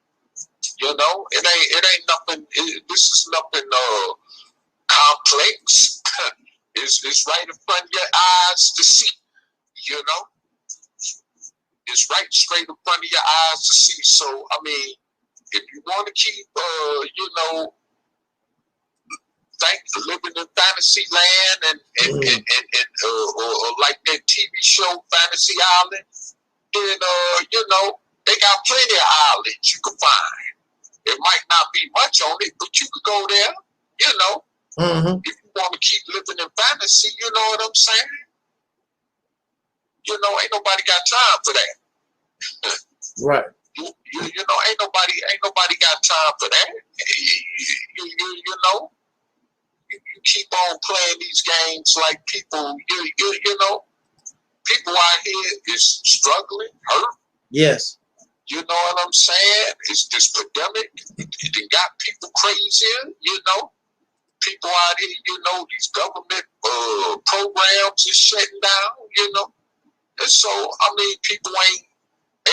You know, it ain't nothing. This is nothing complex. It's right in front of your eyes to see. You know, it's right straight in front of your eyes to see. So I mean, if you want to keep, you know, living in fantasy land and or like that TV show Fantasy Island, then you know, they got plenty of islands you can find. It might not be much on it, but you could go there, you know. If you want to keep living in fantasy, you know what I'm saying? You know, ain't nobody got time for that. Right. You know, ain't nobody got time for that. You know, you keep on playing these games like people, you know, people out here is struggling, hurt. Yes. You know what I'm saying? It's this pandemic. It got people crazy, you know. People out here, you know, these government programs is shutting down, you know. And so, I mean, people ain't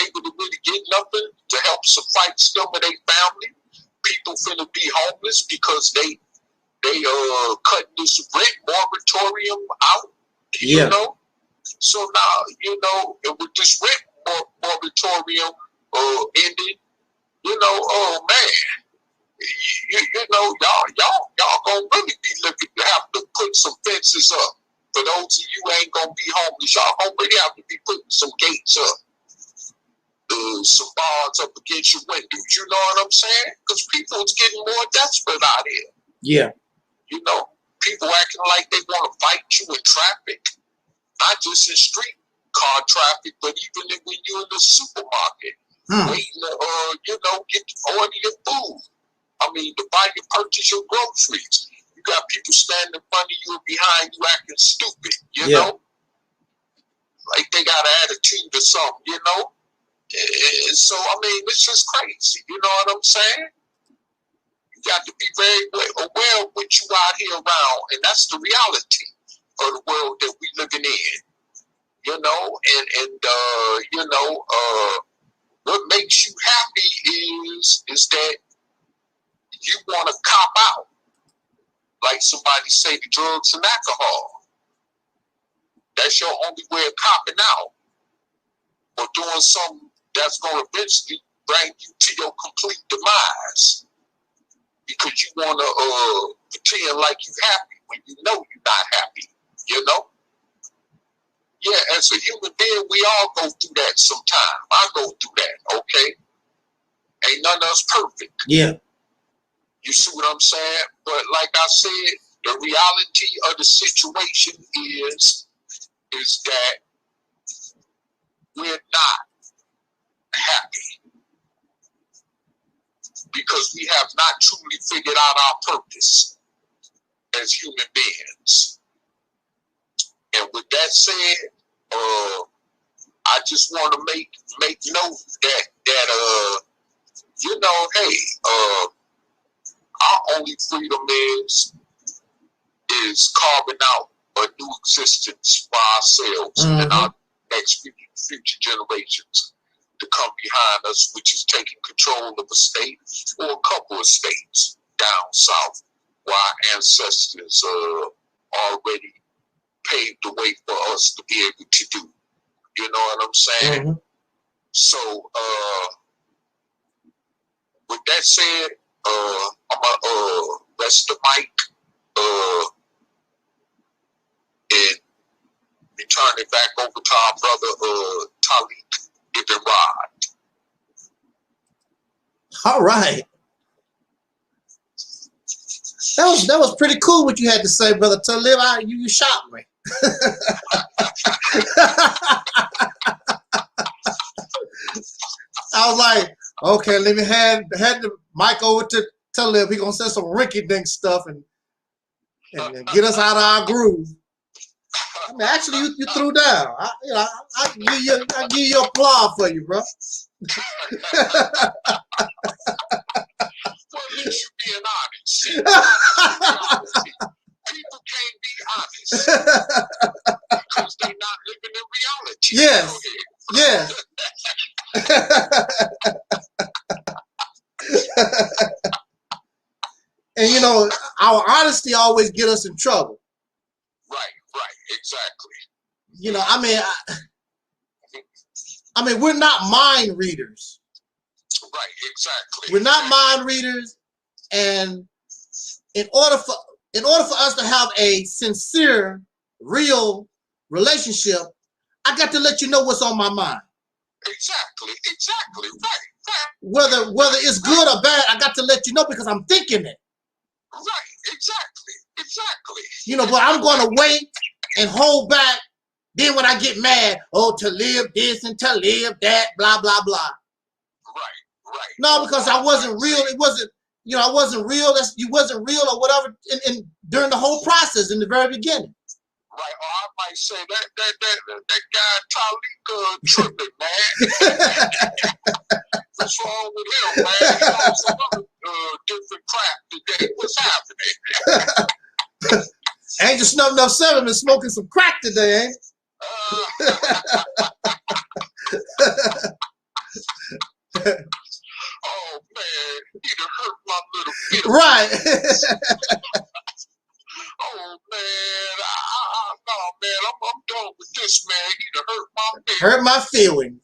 able to really get nothing to help suffice them and their family. People finna be homeless because they cutting this rent moratorium out, you know. So now, you know, with this rent moratorium ended, you know, oh man, you know, y'all gonna really be looking to have to put some fences up. For those of you who ain't gonna be homeless, y'all gonna really have to be putting some gates up, some bars up against your windows. You know what I'm saying? Because people's getting more desperate out here. Yeah. You know, people acting like they want to fight you in traffic, not just in street car traffic, but even when you're in the supermarket, waiting to, you know, order your food. I mean, to buy your purchase your groceries. You got people standing in front of you and behind you acting stupid, you know? Like they got an attitude or something, you know? And so, I mean, it's just crazy, you know what I'm saying? You got to be very aware of what you out here around, and that's the reality of the world that we living in, you know? And you know, what makes you happy is that you want to cop out. Like somebody say, the drugs and alcohol. That's your only way of copping out. Or doing something that's going to eventually bring you to your complete demise. Because you want to pretend like you're happy when you know you're not happy. You know? Yeah, as a human being, we all go through that sometime. I go through that, okay? Ain't none of us perfect. Yeah. You see what I'm saying? But like I said, the reality of the situation is that we're not happy because we have not truly figured out our purpose as human beings. And with that said, I just want to make note that you know, hey, our only freedom is carving out a new existence for ourselves and our next future generations to come behind us, which is taking control of a state or a couple of states down south, where our ancestors already paved the way for us to be able to do. You know what I'm saying? So, with that said, I'm gonna rest the mic and return it back over to our brother Taalik Ibn'rad. All right. That was pretty cool what you had to say, brother Taalik. You shocked me. I was like, okay, let me hand the mic over to Taalik. He gonna say some rinky-dink stuff and get us out of our groove. I mean, actually, you threw down. I give you applause for you, bro. Well, at least you're being honest. People can't be honest because they're not living in reality. Yes. Yes. And you know, our honesty always get us in trouble. Right, exactly. You know, I mean, we're not mind readers. Right, exactly. We're not mind readers, and in order for us to have a sincere, real relationship, I got to let you know what's on my mind. Exactly, right. Whether it's good or bad, I got to let you know because I'm thinking it. Right, exactly. You know, but I'm going to wait and hold back. Then when I get mad, oh, to live this and to live that, blah, blah, blah. Right. No, because I wasn't real. It wasn't, you know, I wasn't real. You wasn't real or whatever during the whole process in the very beginning. Right, or I might say that guy Taalik tripping, man. What's wrong with him, man? He on some other different crap today. What's happening? Angel Snubbing Up 7 been smoking some crack today, ain't it? Oh man, he done hurt my little feelings. Right. Oh man, no man, I'm done with this man. He done hurt my feelings. Hurt my feelings.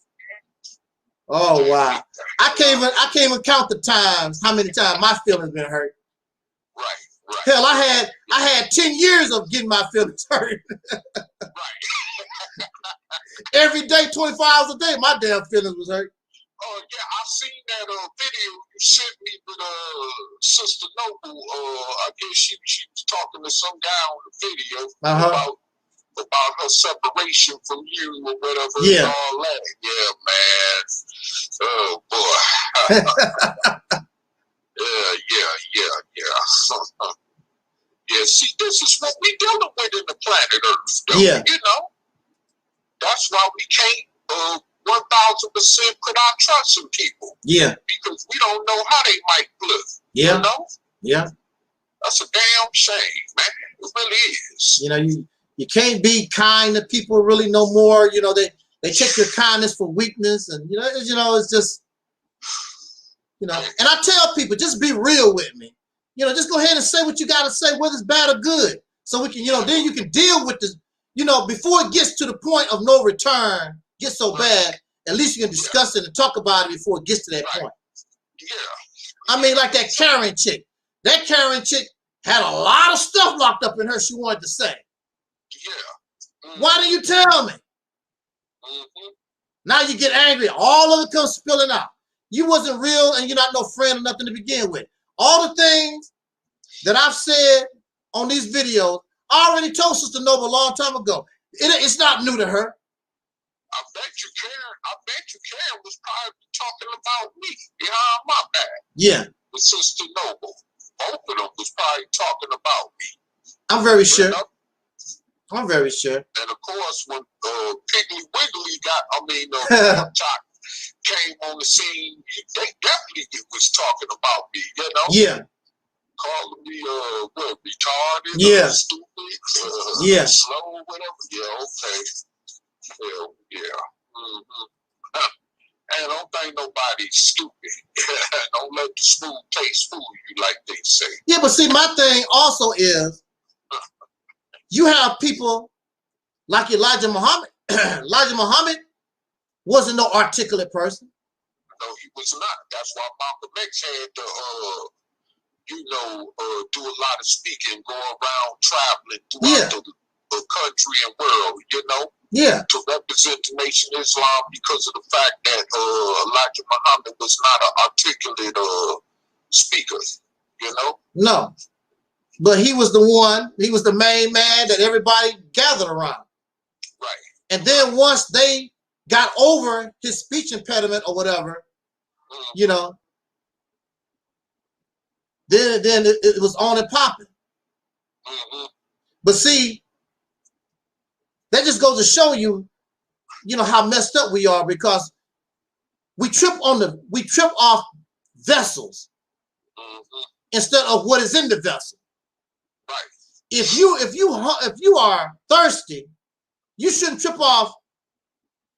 Oh wow. I can't even count the times, how many times my feelings been hurt. Right. Hell, I had 10 years of getting my feelings hurt. Right. Every day, 24 hours a day, my damn feelings was hurt. Oh yeah, I seen that video you sent me with Sister Noble. I guess she was talking to some guy on the video about her separation from you or whatever and all that. Yeah, man. Oh boy. Yeah, see, this is what we dealing with in the planet Earth, though. Yeah. You know? That's why we can't 1,000% put our trust in people. Yeah. Because we don't know how they might look. Yeah. You know? Yeah. That's a damn shame, man. It really is. You know, you can't be kind to people really no more. You know, they check your kindness for weakness, and you know, it's just, you know. And I tell people, just be real with me. You know, just go ahead and say what you got to say, whether it's bad or good, so we can, you know, then you can deal with this. You know, before it gets to the point of no return, gets so bad, at least you can discuss it and talk about it before it gets to that point. Yeah. I mean, like that Karen chick. That Karen chick had a lot of stuff locked up in her she wanted to say. Yeah. Why didn't you tell me? Now you get angry. All of it comes spilling out. You wasn't real and you're not no friend or nothing to begin with. All the things that I've said on these videos, I already told Sister Noble a long time ago. It's not new to her. I bet you Karen was probably talking about me behind my back. Yeah. With Sister Noble. Both of them was probably talking about me. I'm very sure. I'm very sure. And of course, when Piggly Wiggly came on the scene, they definitely was talking about me, you know? Yeah. Calling me, retarded? Yeah. Stupid? Yeah. Slow, whatever? Yeah, okay. Yeah. And I don't think nobody's stupid. Don't let the smooth taste fool you, like they say. Yeah, but see, my thing also is, you have people like Elijah Muhammad. Elijah Muhammad wasn't no articulate person. No, he was not. That's why Malcolm X had to, do a lot of speaking, go around traveling throughout the country and world, you know? Yeah. To represent the Nation of Islam because of the fact that Elijah Muhammad was not an articulate speaker, you know? No. But he was the main man that everybody gathered around. Right. And then once they got over his speech impediment or whatever, you know, then it was on and popping. But see, that just goes to show you, you know, how messed up we are, because we trip off vessels instead of what is in the vessel. Right. If you are thirsty, you shouldn't trip off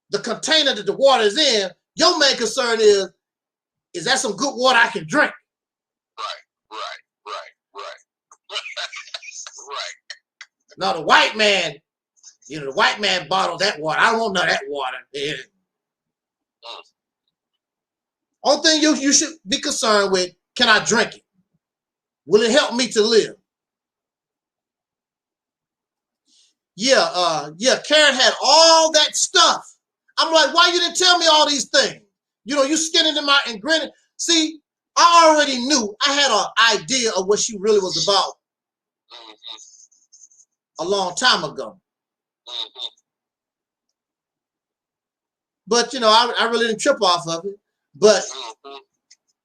the container that the water is in. Your main concern is that some good water I can drink? Right. No, the white man, the white man bottled that water. I don't want none of that water. Yeah. Only thing you should be concerned with, can I drink it? Will it help me to live? Yeah, Karen had all that stuff. I'm like, why you didn't tell me all these things? You skinning them out and grinning. See, I already knew. I had an idea of what she really was about a long time ago. But, I really didn't trip off of it. But,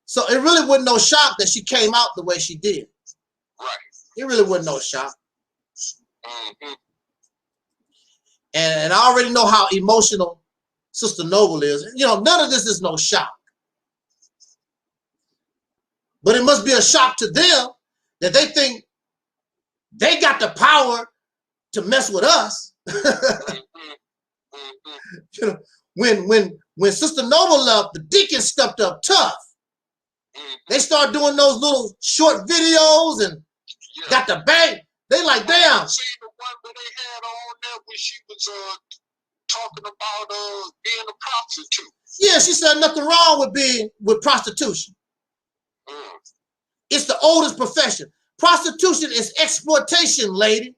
so it really wasn't no shock that she came out the way she did. Right. It really wasn't no shock. And I already know how emotional Sister Noble is. None of this is no shock. But it must be a shock to them that they think they got the power to mess with us. When Sister Noble left, the deacons stepped up tough. They started doing those little short videos and got the bang. They like, damn. See the one that they had on there when she was talking about being a prostitute. Yeah, she said nothing wrong with prostitution. It's the oldest profession. Prostitution is exploitation, lady.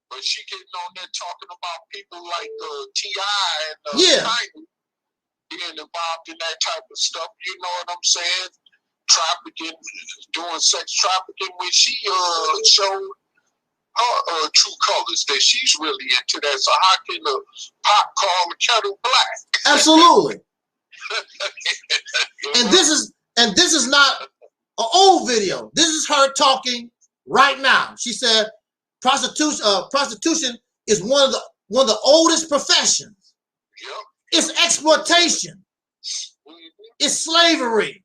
But she getting on there talking about people like T.I. and Tiny being involved in that type of stuff. You know what I'm saying? Trafficking, doing sex trafficking, when she showed her true colors, that she's really into that. So how can the pot call the kettle black? Absolutely. And this is not an old video. This is her talking right now. She said prostitution is one of the oldest professions. Yep. It's exploitation. It's slavery.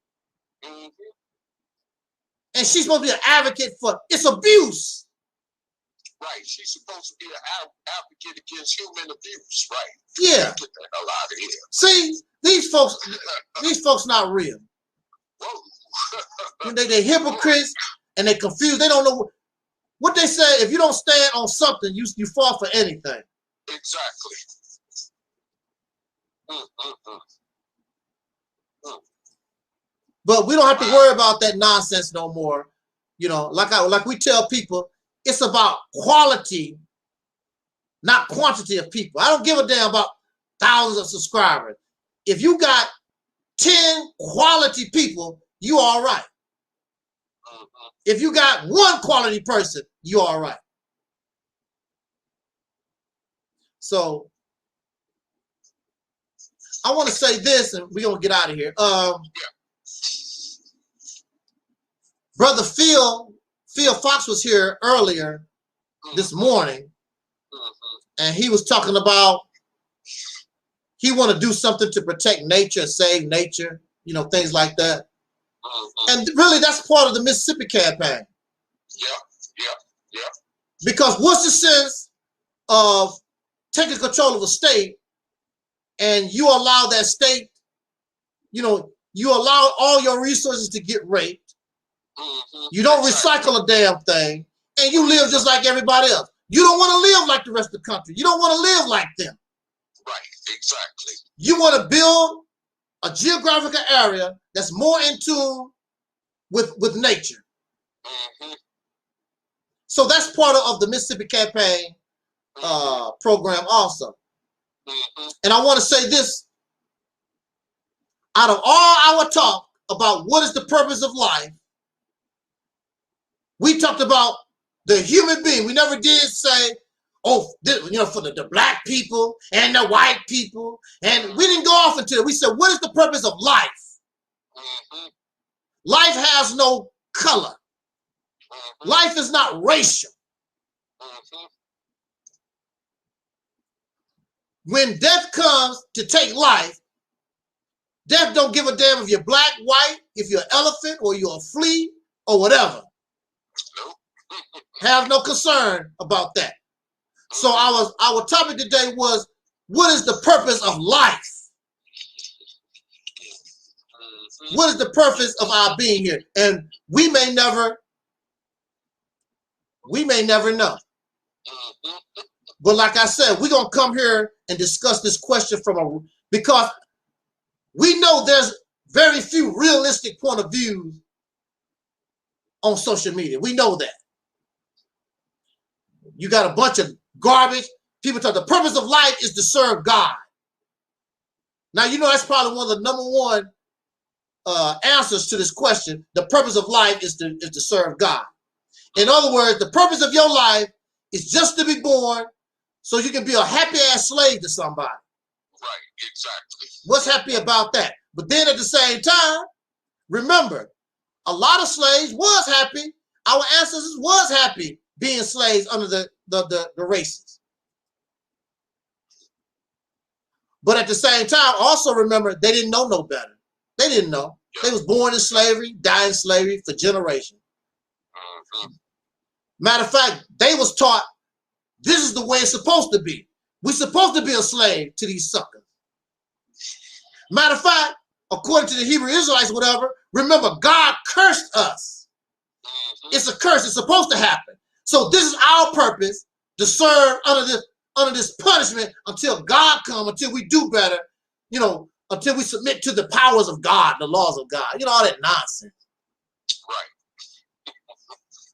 And she's supposed to be an advocate for it's abuse. Right. She's supposed to be an advocate against human abuse, right? Yeah. Get the hell out of here. See, these folks not real. They hypocrites and they confused. They don't know what they say. If you don't stand on something, you fall for anything. Exactly. But we don't have to worry about that nonsense no more. Like we tell people, it's about quality, not quantity of people. I don't give a damn about thousands of subscribers. If you got 10 quality people, you all right. If you got one quality person, you all right. So I want to say this, and we're gonna get out of here. Brother Phil Fox was here earlier this morning, and he was talking about he want to do something to protect nature, save nature, things like that. And really, that's part of the Mississippi campaign. Yeah. Because what's the sense of taking control of a state and you allow that state, you allow all your resources to get raped. You don't recycle a damn thing, and you live just like everybody else. You don't want to live like the rest of the country. You don't want to live like them. Right, exactly. You want to build a geographical area that's more in tune with nature. So that's part of the Mississippi campaign program also. And I want to say this. Out of all our talk about what is the purpose of life, we talked about the human being. We never did say, for the black people and the white people. And we didn't go off until we said, what is the purpose of life? Life has no color. Life is not racial. When death comes to take life, Death don't give a damn if you're black, white, if you're an elephant, or you're a flea, or whatever. Have no concern about that. So our topic today was, what is the purpose of life? What is the purpose of our being here? And we may never know. But like I said, we're going to come here and discuss this question because we know there's very few realistic point of views on social media. We know that. You got a bunch of garbage. People talk the purpose of life is to serve God. Now, you know, that's probably one of the number one answers to this question. The purpose of life is to serve God. In other words, the purpose of your life is just to be born so you can be a happy-ass slave to somebody. Right, exactly. What's happy about that? But then at the same time, remember, a lot of slaves was happy. Our ancestors was happy being slaves under the races. But at the same time, also remember, they didn't know no better. They didn't know. They was born in slavery, died in slavery for generations. Matter of fact, they was taught this is the way it's supposed to be. We're supposed to be a slave to these suckers. Matter of fact, according to the Hebrew Israelites, whatever, remember, God cursed us. It's a curse. It's supposed to happen. So this is our purpose, to serve under this punishment until God comes, until we do better, you know, until we submit to the powers of God, the laws of God. You know, all that nonsense. Right.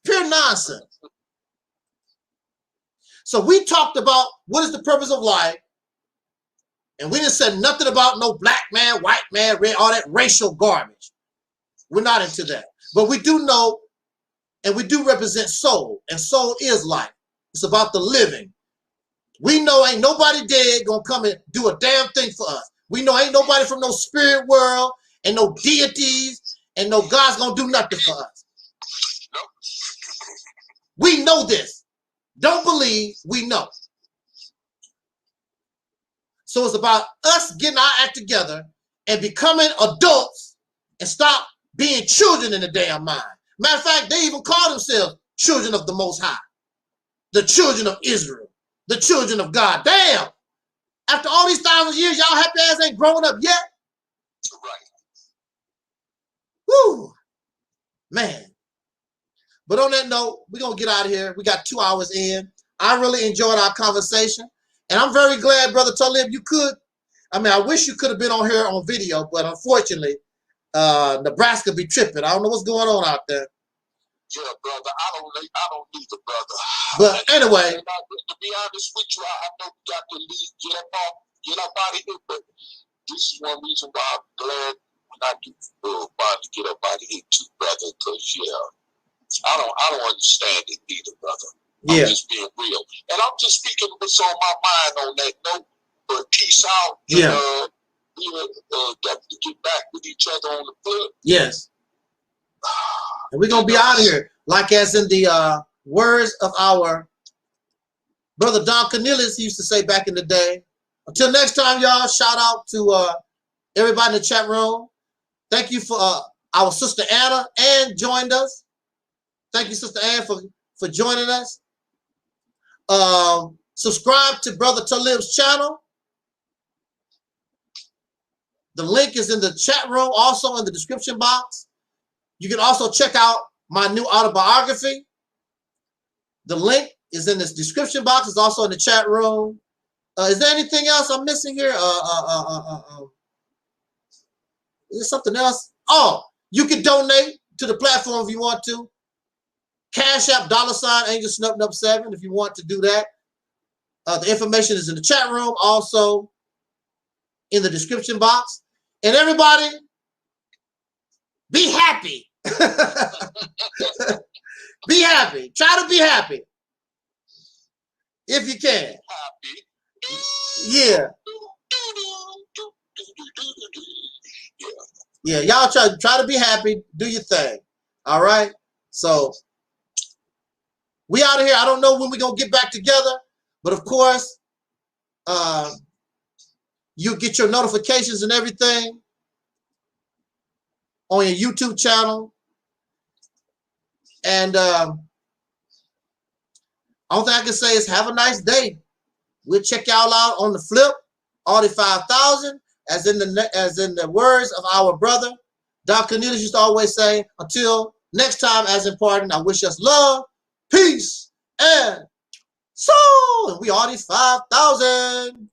Pure nonsense. So we talked about what is the purpose of life, and we didn't say nothing about no black man, white man, red, all that racial garbage. We're not into that. But we do know, and we do represent soul, and soul is life. It's about the living. We know ain't nobody dead gonna come and do a damn thing for us. We know ain't nobody from no spirit world and no deities and no God's gonna do nothing for us. We know this. Don't believe, we know. So it's about us getting our act together and becoming adults and stop being children in the damn mind. Matter of fact, they even call themselves children of the Most High, the children of Israel, the children of God. Damn! After all these 1,000 years, y'all happy ass ain't grown up yet? Right. Woo! Man. But on that note, we're going to get out of here. We got 2 hours in. I really enjoyed our conversation. And I'm very glad, Brother Talib, you could. I mean, I wish you could have been on here on video, but unfortunately, Nebraska be tripping. I don't know what's going on out there. Yeah, brother. I don't need a brother. But anyway. To be honest with you, I know we got to leave, get up out of here. But this is one reason why I'm glad when I do want to get up out of here too, brother. Because, I don't understand it either, brother. Yeah. I'm just being real. And I'm just speaking what's on my mind on that note. But peace out. Yeah. And, we'll definitely get back with each other on the flip. Yes. And we're going to be out of here. Like as in the words of our brother Don Cornelius, he used to say back in the day. Until next time, y'all, shout out to everybody in the chat room. Thank you for our sister Anna. Ann joined us. Thank you, Sister Ann, for joining us. Subscribe to Brother Talib's channel. The link is in the chat room, also in the description box. You can also check out my new autobiography. The link is in this description box. It's also in the chat room. Is there anything else I'm missing here? Is there something else? Oh, you can donate to the platform if you want to. Cash App, $AngelSnupNup7 if you want to do that. The information is in the chat room, also in the description box. And everybody, be happy. Be happy. Try to be happy. If you can. Yeah. Yeah, y'all try to be happy. Do your thing. All right? So, we out of here. I don't know when we're going to get back together. But, of course, you get your notifications and everything on your YouTube channel. And all thing I can say is have a nice day. We'll check y'all out on the flip, all the 5,000, as in the words of our brother, Dr. Cornelius used to always say, until next time, as important, I wish us love, peace, and soul. And we are the 5,000.